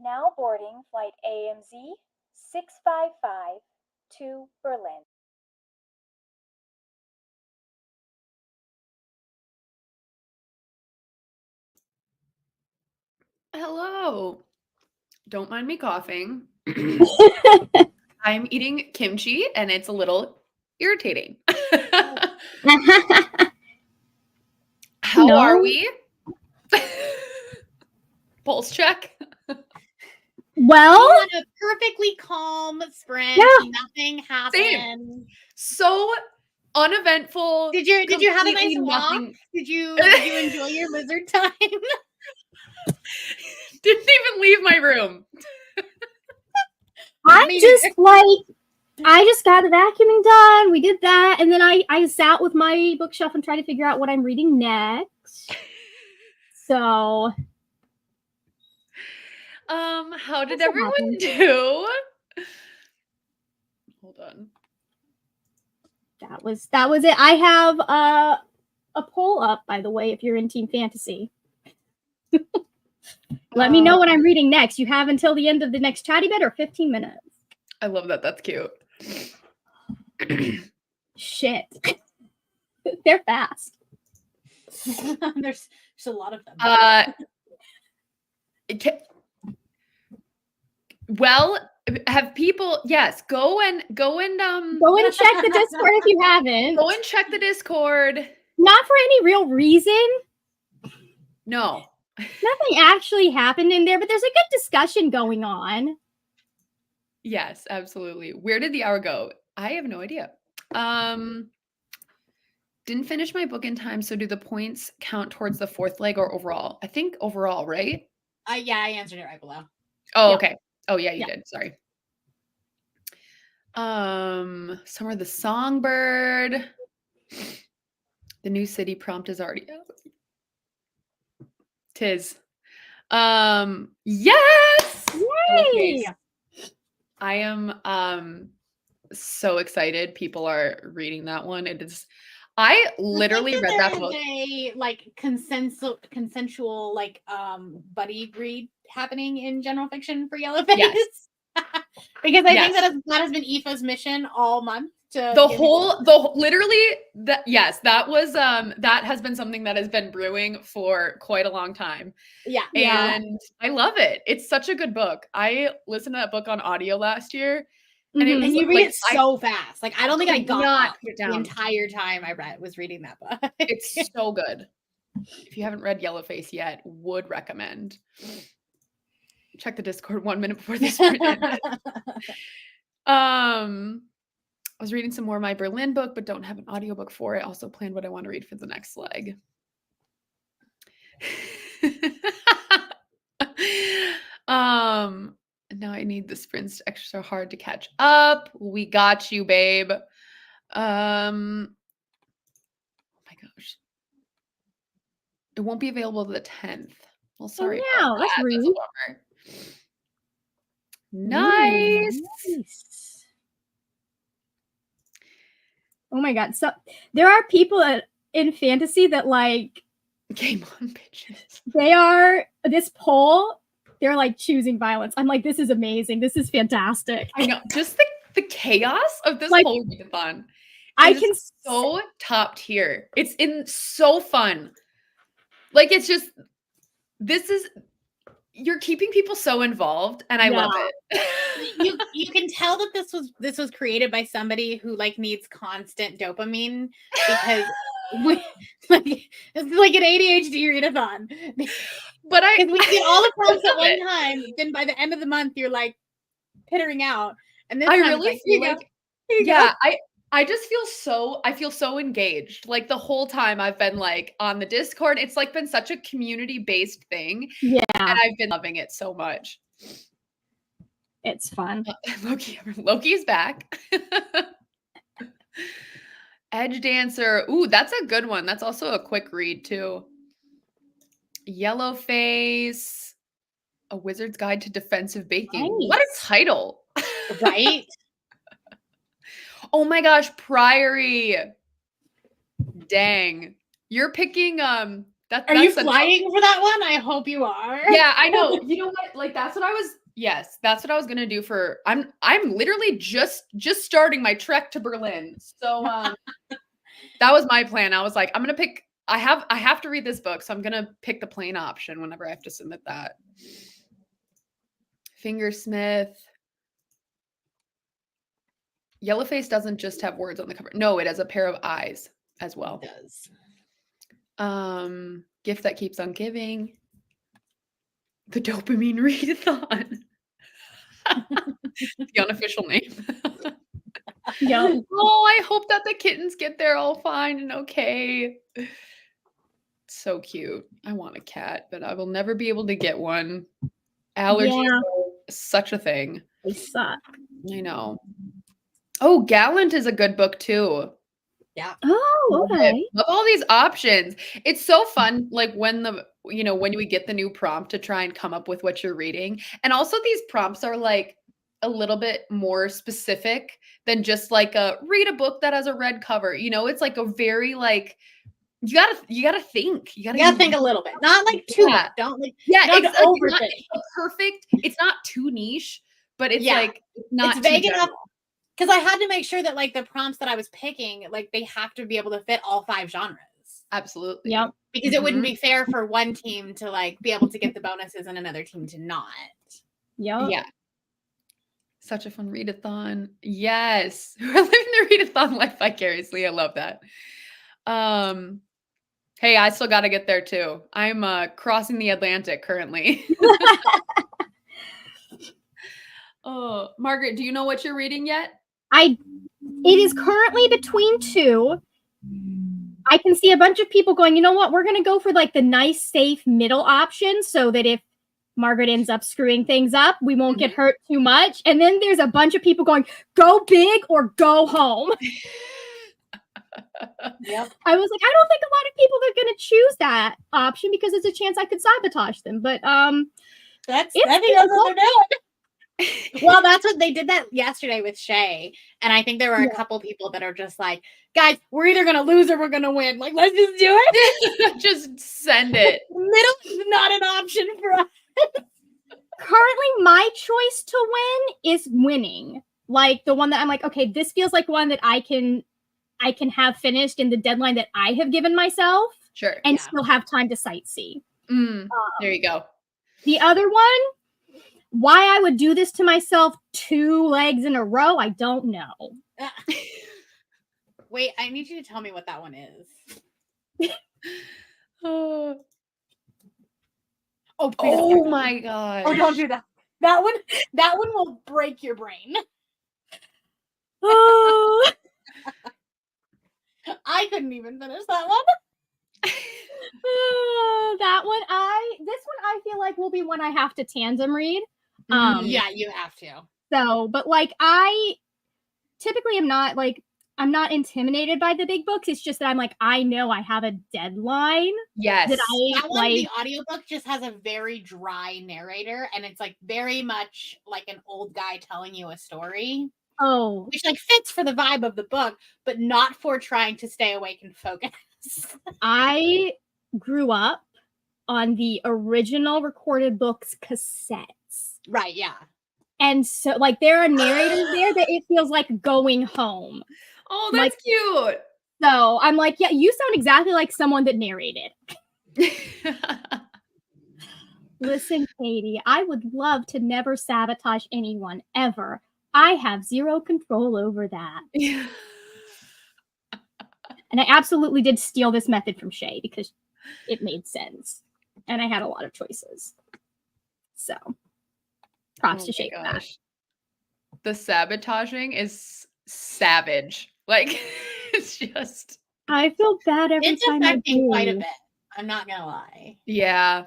Now boarding flight AMZ 655 to Berlin. Hello. Don't mind me coughing. I'm eating kimchi and it's a little irritating. How No. are we? Pulse check. Well, We had a perfectly calm sprint. Yeah. Nothing happened. So uneventful. Did you have a nice completely walk? nothing- Did you enjoy your lizard time? Didn't even leave my room. I Me just neither. I just got the vacuuming done. We did that, and then I sat with my bookshelf and tried to figure out what I'm reading next. So How did That's what everyone happened. do? Hold on. that was it. I have a poll up, by the way, if you're in Team Fantasy. Let me know what I'm reading next. You have until the end of the next chatty bit or 15 minutes. I love that. That's cute. Shit. They're fast. There's a lot of them. Well, have people? Yes, go and Go and check the Discord if you haven't. go and check the Discord. Not for any real reason. No, Nothing actually happened in there, but there's a good discussion going on. yes, absolutely. Where did the hour go? I have no idea. Didn't finish my book in time, so do the points count towards the fourth leg or overall? I think overall, right? Yeah, I answered it right below. Oh, Yeah. okay. Oh, yeah, you Yeah. did. Sorry. Summer the Songbird. The new city prompt is already out. Tis. Yes! Yay! I am so excited people are reading that one. It is I literally read that book. A consensual buddy read happening in general fiction for Yellowface. Yes. Because I Yes. think that has been Aoife's mission all month. Literally that was that has been something that has been brewing for quite a long time. Yeah. And I love it. It's such a good book. I listened to that book on audio last year. And it was And you read like, it so fast. Like I don't think I could got not up put it the down. entire time I was reading that book. It's so good. If you haven't read Yellowface yet, would recommend. Check the Discord 1 minute before this. I was reading some more of my Berlin book, but don't have an audiobook for it. Also planned what I want to read for the next leg. Now I need the sprints extra hard to catch up. We got you, babe. Oh my gosh. It won't be available the 10th. Well, sorry. no, that's a rude. bummer. Nice. Nice. Oh my god. So there are people in fantasy that like Game on, bitches. they are this poll, they're like choosing violence. I'm like, this is amazing. This is fantastic. I know. Just the chaos of this Like, whole readathon. I It can is so top tier. It's so fun. Like it's just you're keeping people so involved, and I love it. you can tell that this was created by somebody who like needs constant dopamine because it's like an ADHD readathon. But we get all the prompts at love one it. time, then by the end of the month you're like pittering out. And this I time really it's feel here you like go. Here you go. yeah, I just feel so engaged. Like the whole time I've been like on the Discord, it's like been such a community-based thing. Yeah. And I've been loving it so much. It's fun. Loki's back. Edge Dancer. Ooh, that's a good one. That's also a quick read too. Yellowface. A Wizard's Guide to Defensive Baking. Nice. What a title. Right? Oh my gosh, Priory. Dang. You're picking Are you flying for that one? I hope you are. Yeah, I know. You know what? Like that's what I was. Yes, that's what I was gonna do for. I'm literally just starting my trek to Berlin. So that was my plan. I was like, I'm gonna pick. I have to read this book, so I'm gonna pick the plain option whenever I have to submit that. Fingersmith. Yellowface doesn't just have words on the cover. No, it has a pair of eyes as well. It does. Gift that keeps on giving. The dopamine readathon. The unofficial name. Yeah. Oh, I hope that the kittens get there all fine and okay. So cute. I want a cat, but I will never be able to get one. Allergies are such a thing. They suck. I know. Oh, Gallant is a good book too. Yeah. Oh, okay. Love all these options. It's so fun, like when when we get the new prompt to try and come up with what you're reading. And also these prompts are like a little bit more specific than just like read a book that has a red cover. It's like a very like you gotta think. You gotta think a little bit. Not like too much. Don't like overthink. It's not too niche, but it's like not it's vague enough. Because I had to make sure that like the prompts that I was picking, like they have to be able to fit all 5 genres. Absolutely. Yep. Because it wouldn't be fair for one team to like be able to get the bonuses and another team to not. Yep. Yeah. Such a fun readathon. Yes. We're living the readathon life vicariously. I love that. Hey, I still got to get there too. I'm crossing the Atlantic currently. Oh, Margaret, do you know what you're reading yet? It is currently between 2. I can see a bunch of people going, you know what? We're going to go for like the nice, safe middle option so that if Margaret ends up screwing things up, we won't get hurt too much. And then there's a bunch of people going, go big or go home. Yep. I was like, I don't think a lot of people are going to choose that option because there's a chance I could sabotage them. But I think that's what they're doing. Well, that's what they did that yesterday with Shay. And I think there were a couple people that are just like, guys, we're either going to lose or we're going to win. Like, let's just do it. Just send it. Middle is not an option for us. Currently, my choice to win is winning. Like the one that I'm like, okay, this feels like one that I can have finished in the deadline that I have given myself. Sure. And still have time to sightsee. There you go. The other one, why I would do this to myself 2 legs in a row, I don't know. Wait, I need you to tell me what that one is. Oh my god. Oh, don't do that. That one will break your brain. I couldn't even finish that one. That one, this one I feel like will be one I have to tandem read. Yeah, you have to. So, but like I typically am not like I'm not intimidated by the big books. It's just that I'm like, I know I have a deadline. Yes. That one, the audiobook just has a very dry narrator, and it's like very much like an old guy telling you a story. Oh. Which like fits for the vibe of the book, but not for trying to stay awake and focus. I grew up on the original recorded books cassettes. Right, yeah. And so like there are narrators there that it feels like going home. Oh, that's cute. So I'm like, yeah, you sound exactly like someone that narrated. Listen, Katie, I would love to never sabotage anyone ever. I have zero control over that. And I absolutely did steal this method from Shay because it made sense. And I had a lot of choices. So props to Shay for that. The sabotaging is savage. Like, it's just... I feel bad every time I do. It's affecting quite a bit. I'm not gonna lie. Yeah.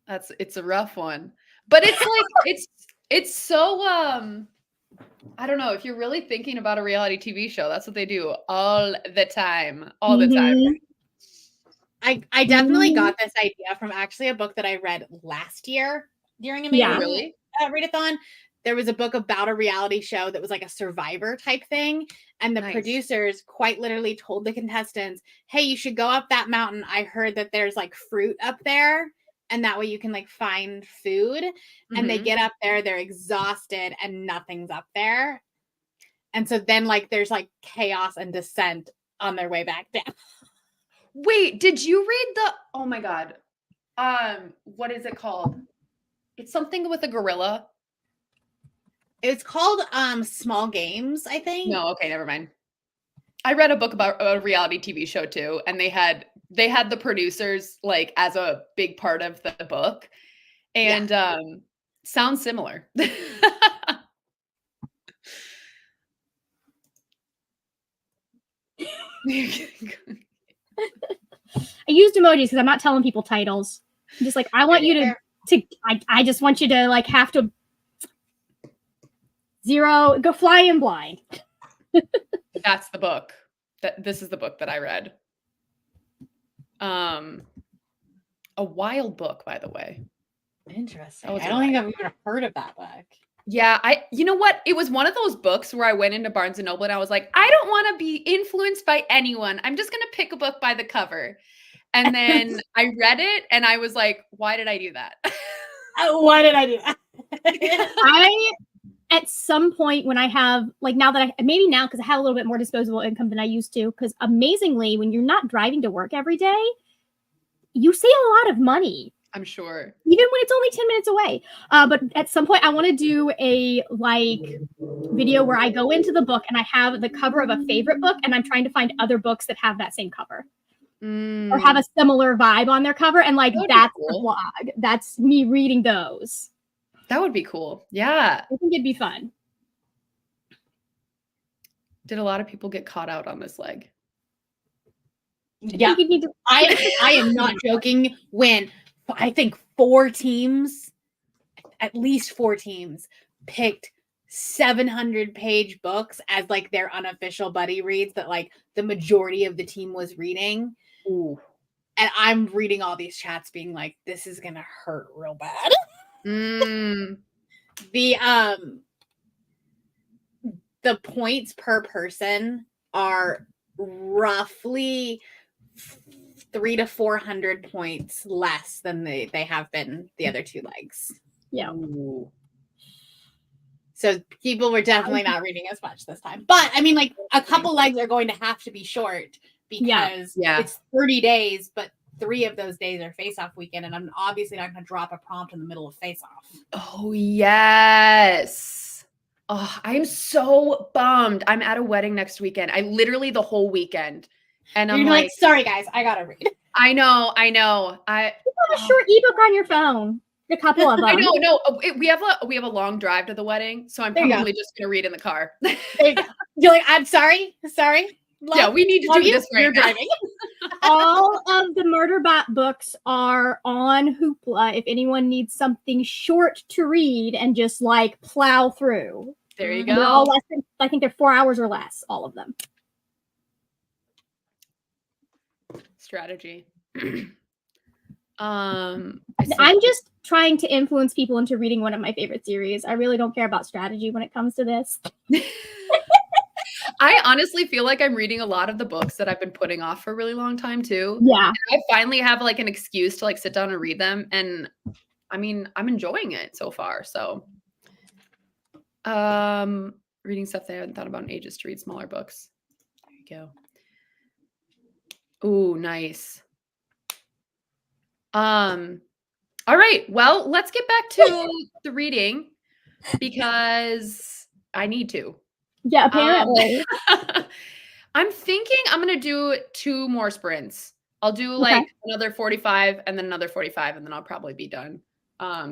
It's a rough one. But it's like, it's so, I don't know, if you're really thinking about a reality TV show, that's what they do all the time. All the time. I definitely got this idea from actually a book that I read last year during a mini really? readathon. there was a book about a reality show that was like a Survivor type thing. And the Nice. producers quite literally told the contestants, hey, you should go up that mountain. I heard that there's like fruit up there. And that way you can like find food. And they Mhm. get up there, they're exhausted and nothing's up there. And so then like there's like chaos and descent on their way back down. Wait, did you read the oh my god. What is it called? It's something with a gorilla. It's called Small Games, I think. No, okay, never mind. I read a book about a reality TV show too, and they had the producers like as a big part of the book. And sounds similar. I used emojis because I'm not telling people titles. I'm just like, I want you to I just want you to like have to go fly in blind. That's the book. This is the book that I read. A wild book, by the way. Interesting. was I a don't think I've even heard of that book. Yeah, you know what? It was one of those books where I went into Barnes and Noble and I was like, I don't want to be influenced by anyone. I'm just going to pick a book by the cover. And then I read it and I was like, why did I do that? Why did I do that? I, at some point when I have, like now that maybe now because I have a little bit more disposable income than I used to, because amazingly, when you're not driving to work every day, you save a lot of money. I'm sure. Even when it's only 10 minutes away. But at some point I want to do a like video where I go into the book and I have the cover of a favorite book and I'm trying to find other books that have that same cover. Or have a similar vibe on their cover. And like, that's cool. The blog. That's me reading those. That would be cool. Yeah. I think it'd be fun. Did a lot of people get caught out on this leg? Yeah. I am not joking when I think at least four teams picked 700-page books as like their unofficial buddy reads that like the majority of the team was reading. Ooh. And I'm reading all these chats being like, this is gonna hurt real bad. The points per person are roughly 300 to 400 points less than they have been the other two legs. Yeah. Ooh. So people were definitely not reading as much this time. But I mean, like a couple legs are going to have to be short because it's 30 days, but 3 of those days are face-off weekend, and I'm obviously not going to drop a prompt in the middle of face-off. Oh, yes. Oh, I'm so bummed. I'm at a wedding next weekend. I literally the whole weekend. And I'm like, sorry guys, I got to read. I know. You have a short ebook on your phone. A couple of them. I know. No, we have a long drive to the wedding, so I'm probably just going to read in the car. There you go. You're like, I'm sorry. Yeah, we need to do this right now. Driving. All of the Murderbot books are on Hoopla if anyone needs something short to read and just like plow through. There you go. They're all less than, I think they're 4 hours or less, all of them. Strategy. I'm just trying to influence people into reading one of my favorite series. I really don't care about strategy when it comes to this. I honestly feel like I'm reading a lot of the books that I've been putting off for a really long time too. Yeah. And I finally have like an excuse to like sit down and read them. And I mean, I'm enjoying it so far. So reading stuff that I haven't thought about in ages to read smaller books. There you go. Ooh, nice. All right. Well, let's get back to the reading because I need to. Yeah, apparently. I'm thinking I'm going to do 2 more sprints. I'll do like another 45 and then another 45 and then I'll probably be done.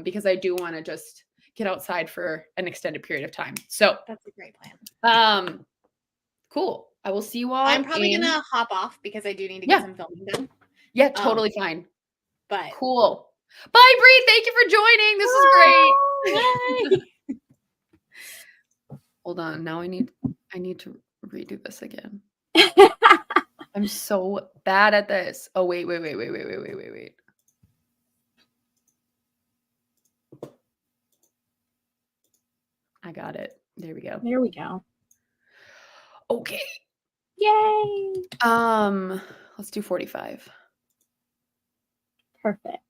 Because I do want to just get outside for an extended period of time. So that's a great plan. Cool. I will see you all. I'm probably going to hop off because I do need to get some filming done. Yeah, totally fine. But cool. Bye, Bree. Thank you for joining. This is great. Hold on. Now I need to redo this again. I'm so bad at this. Oh, wait. I got it. There we go. There we go. Okay. Yay! Let's do 45. Perfect.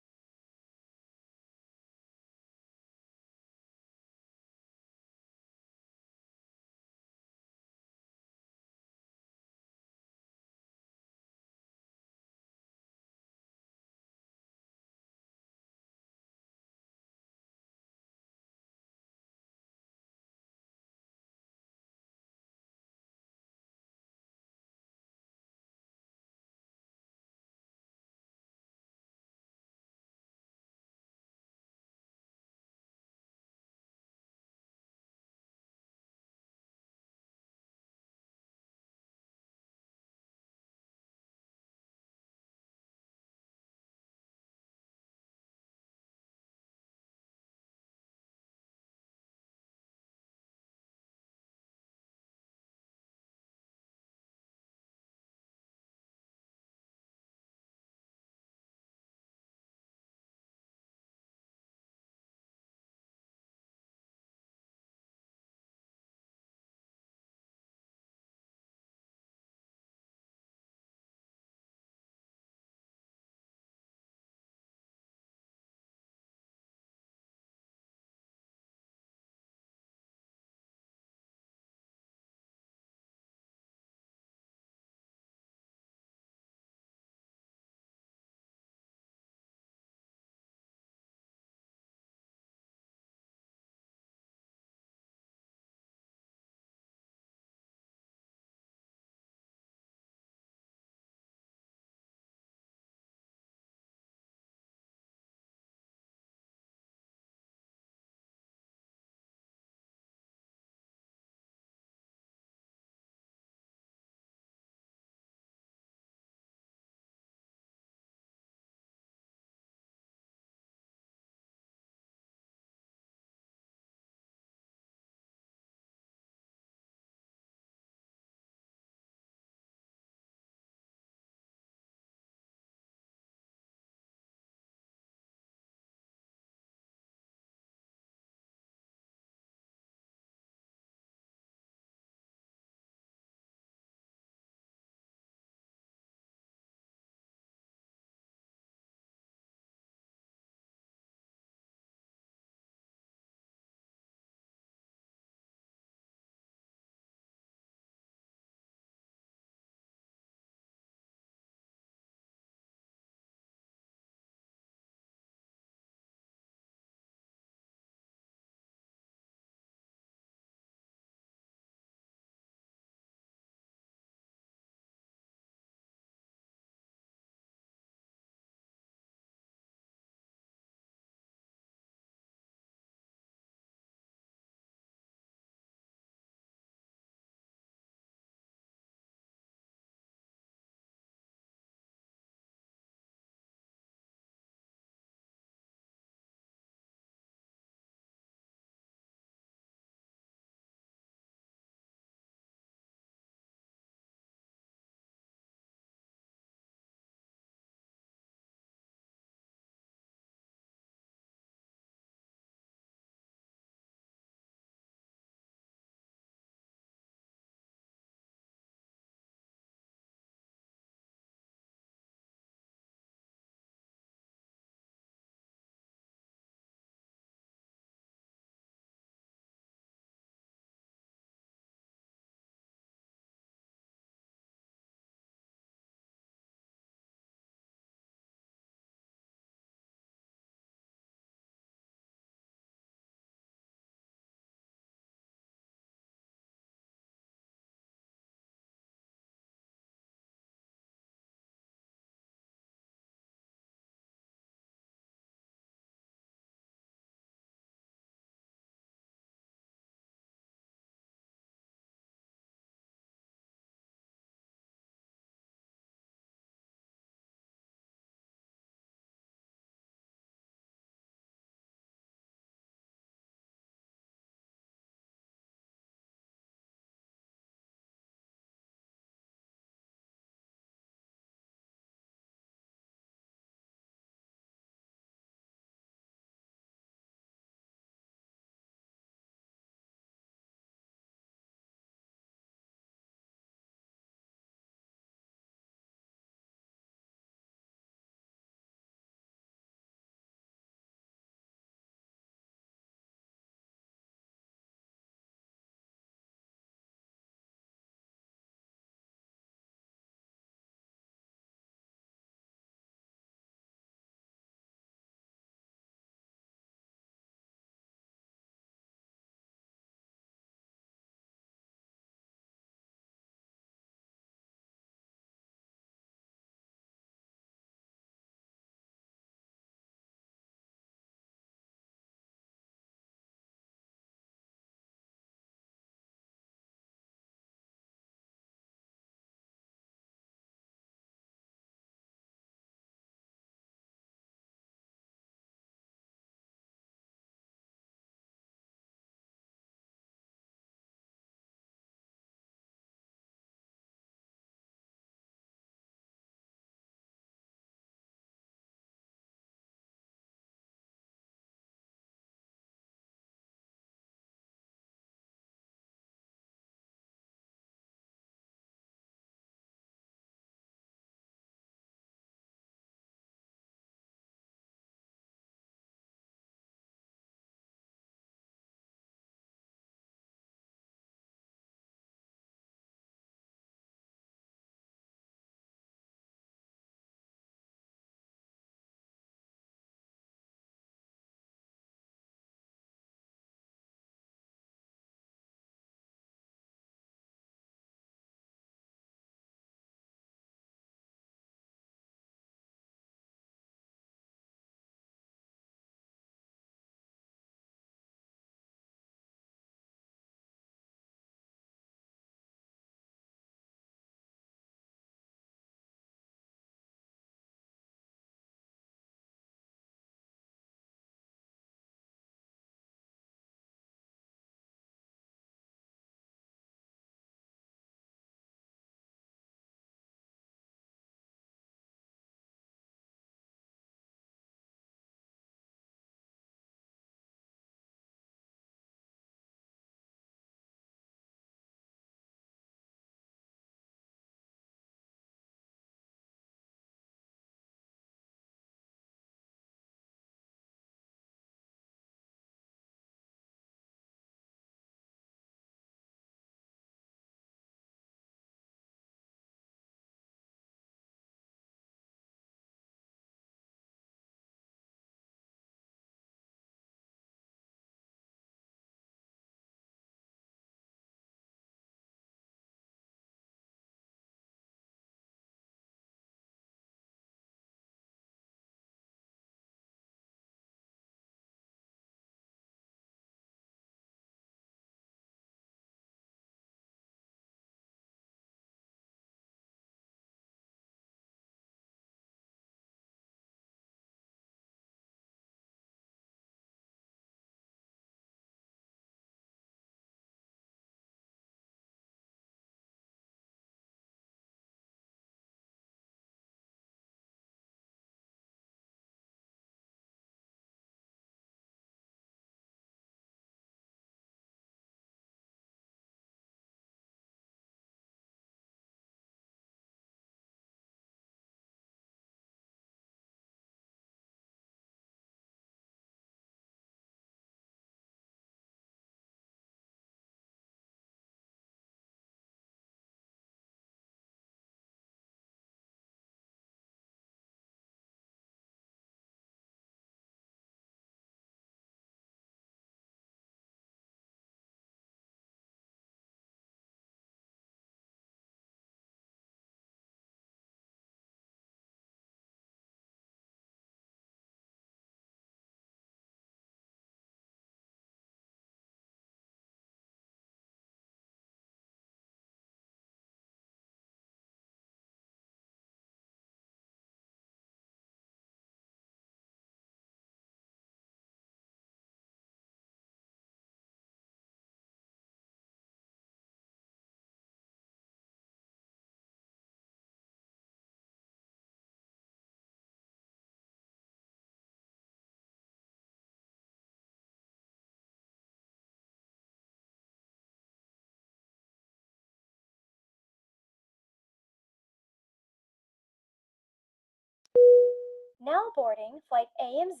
Now boarding flight AMZ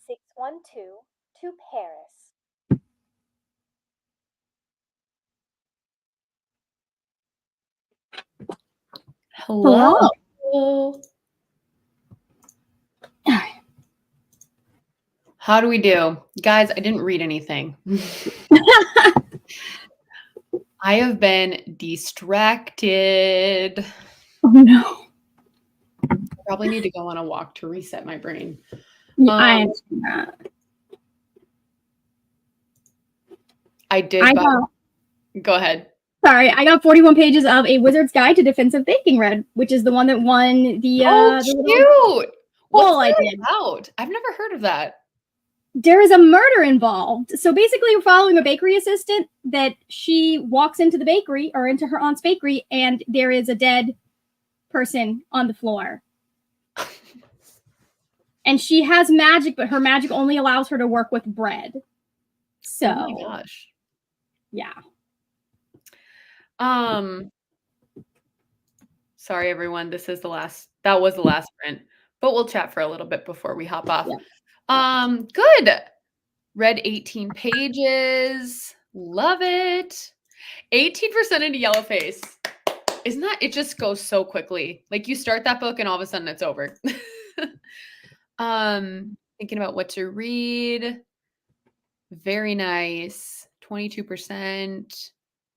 612 to Paris. Hello. How do we do? Guys, I didn't read anything. I have been distracted. Oh no. I probably need to go on a walk to reset my brain. I understand that. I did. Go ahead. Sorry, I got 41 pages of A Wizard's Guide to Defensive Baking read, which is the one that won the cute. What's I that did. about? I've never heard of that. There is a murder involved. So basically, you're following a bakery assistant that she walks into the bakery or into her aunt's bakery, and there is a dead person on the floor. And she has magic, but her magic only allows her to work with bread. So, oh my gosh. Yeah. Sorry, everyone. That was the last print, but we'll chat for a little bit before we hop off. Yeah. Good. Read 18 pages. Love it. 18% into yellow face. Isn't that, it just goes so quickly. Like you start that book and all of a sudden it's over. Thinking about what to read. Very nice. 22%.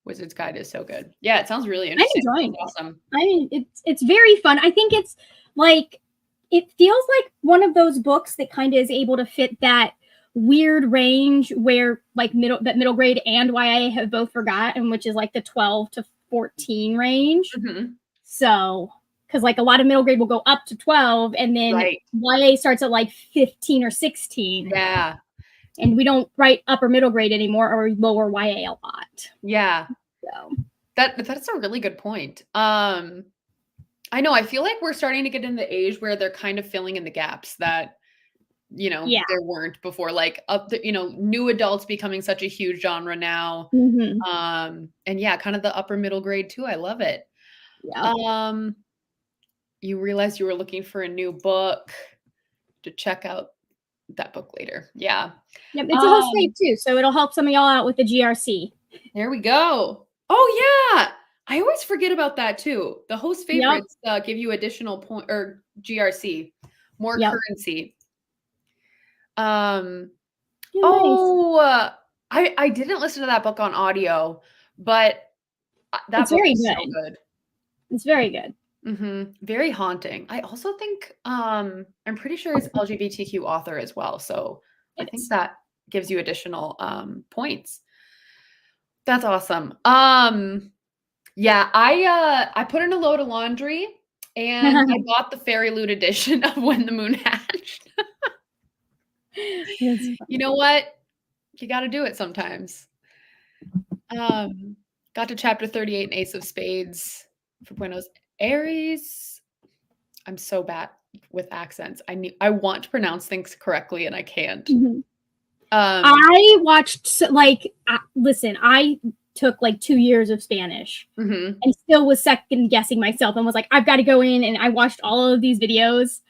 Wizard's Guide is so good. Yeah, it sounds really interesting. I'm enjoying it. Awesome. I mean, it's very fun. I think it's like, it feels like one of those books that kind of is able to fit that weird range where like middle grade and YA have both forgotten, which is like the 12 to 14 range. Mm-hmm. So, because like a lot of middle grade will go up to 12 and then YA starts at like 15 or 16. Yeah. And we don't write upper middle grade anymore or lower YA a lot. Yeah. So that's a really good point. I know, I feel like we're starting to get in the age where they're kind of filling in the gaps that, there weren't before, like new adults becoming such a huge genre now. Mm-hmm. And yeah, kind of the upper middle grade too. I love it. Yeah. You realized you were looking for a new book to check out that book later. Yeah. Yep, it's a host fave too, so it'll help some of y'all out with the GRC. There we go. Oh yeah. I always forget about that too. The host favorites give you additional point or GRC, more currency. Nice. I didn't listen to that book on audio, but that book is so good. It's very good. Mm-hmm. Very haunting. I also think I'm pretty sure it's LGBTQ author as well, so I think that gives you additional points. That's awesome. Yeah, I put in a load of laundry and I bought the Fairy Loot edition of When the Moon Hatched. You know what? You got to do it sometimes. Got to chapter 38 in Ace of Spades for Buenos Aires. I'm so bad with accents. I want to pronounce things correctly and I can't. Mm-hmm. I watched listen, I took like 2 years of Spanish and still was second guessing myself and was like, I've got to go in, and I watched all of these videos.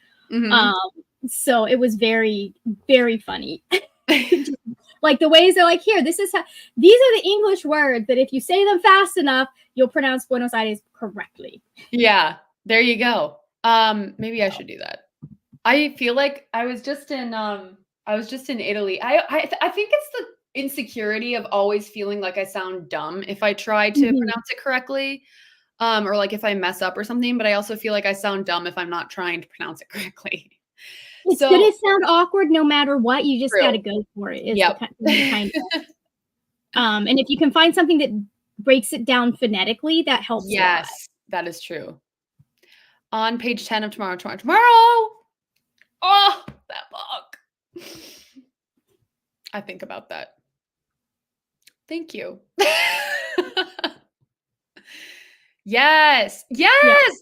So it was very, very funny. Like the ways they're like, here, these are the English words that if you say them fast enough, you'll pronounce Buenos Aires correctly. Yeah, there you go. Maybe I should do that. I feel like I was just in Italy. I think it's the insecurity of always feeling like I sound dumb if I try to pronounce it correctly. Or like if I mess up or something, but I also feel like I sound dumb if I'm not trying to pronounce it correctly. It's gonna sound awkward no matter what. You just got to go for it. Kind of. And if you can find something that breaks it down phonetically, that helps. Yes, that is true. On page 10 of Tomorrow. Oh, that book. I think about that. Thank you. Yes.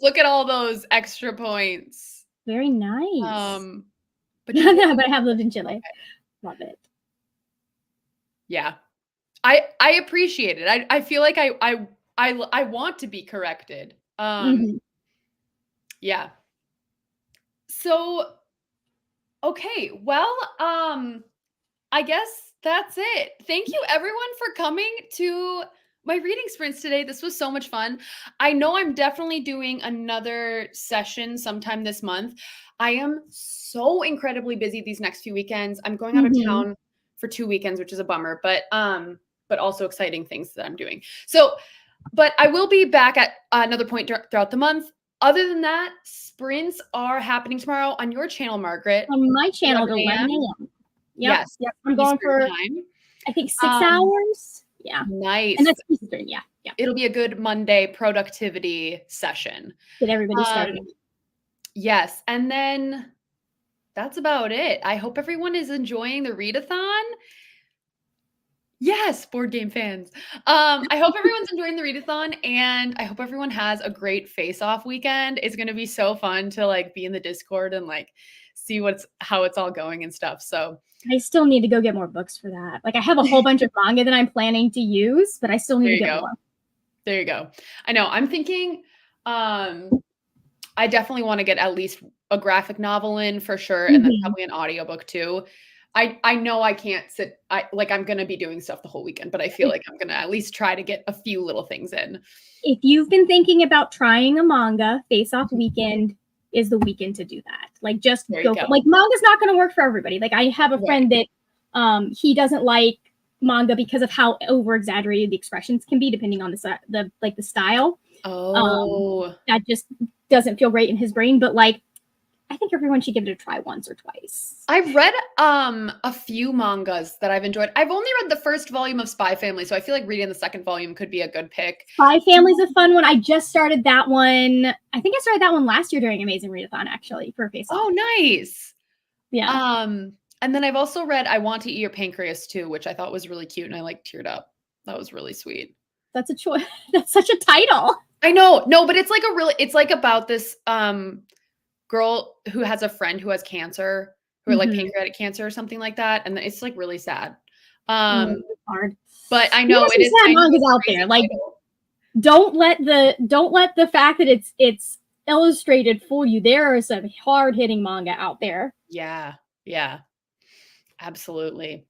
Look at all those extra points. Very nice. But I have lived in Chile. Love it. Yeah, I appreciate it. I feel like I want to be corrected. Yeah. So Okay, well, I guess that's it. Thank you everyone for coming to my reading sprints today. This was so much fun. I know I'm definitely doing another session sometime this month. I am so incredibly busy these next few weekends. I'm going out of Mhm. town for 2 weekends, which is a bummer, but also exciting things that I'm doing. So, but I will be back at another point throughout the month. Other than that, sprints are happening tomorrow on your channel, Margaret. On my channel at 11 11 a.m. a.m. Yep. Yes, Yep. I'm going Eastern for, time. I think, 6 Um, hours. Yeah. And Nice. that's Eastern. Yeah. Yeah. It'll be a good Monday productivity session. Get everybody Um, started. yes, and then that's about it. I hope everyone is enjoying the readathon. Yes, board game fans. I hope everyone's enjoying the readathon, and I hope everyone has a great face-off weekend. It's gonna be so fun to like be in the Discord and like see how it's all going and stuff. So I still need to go get more books for that. Like I have a whole bunch of manga that I'm planning to use, but I still need there to you get go. more. There you go. I know. I'm thinking I definitely want to get at least a graphic novel in for sure, and then Mhm. probably an audiobook too. I know I can't sit I'm gonna be doing stuff the whole weekend, but I feel like I'm gonna at least try to get a few little things in. If you've been thinking about trying a manga, Face Off Mhm. weekend is the weekend to do that. Like just There you go. go. Like manga's not going to work for everybody. Like I have a Right. friend that he doesn't like manga because of how over exaggerated the expressions can be depending on the style. Oh. That just doesn't feel great in his brain, but like I think everyone should give it a try once or twice. I've read a few mangas that I've enjoyed. I've only read the first volume of Spy Family, so I feel like reading the second volume could be a good pick. Spy Family's a fun one. I just started that one. I think I started that one last year during Amazing Readathon, actually, for Face Off. Oh, nice. Yeah. And then I've also read I Want to Eat Your Pancreas Too, which I thought was really cute and I like teared up. That was really sweet. That's a choice. That's such a title. I know. No, but it's like about this girl who has a friend who has cancer, or like pancreatic cancer or something like that, and it's like really sad. It's hard. But I There know are it some is sad kind of a mangas out crazy there. Like title. don't let the fact that it's illustrated fool you. There are some hard hitting manga out there. Yeah. Yeah. Absolutely.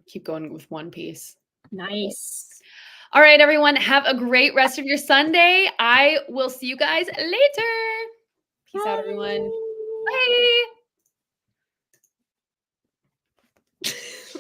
Keep going with One Piece. Nice. All right, everyone. Have a great rest of your Sunday. I will see you guys later. Peace out, everyone. Bye.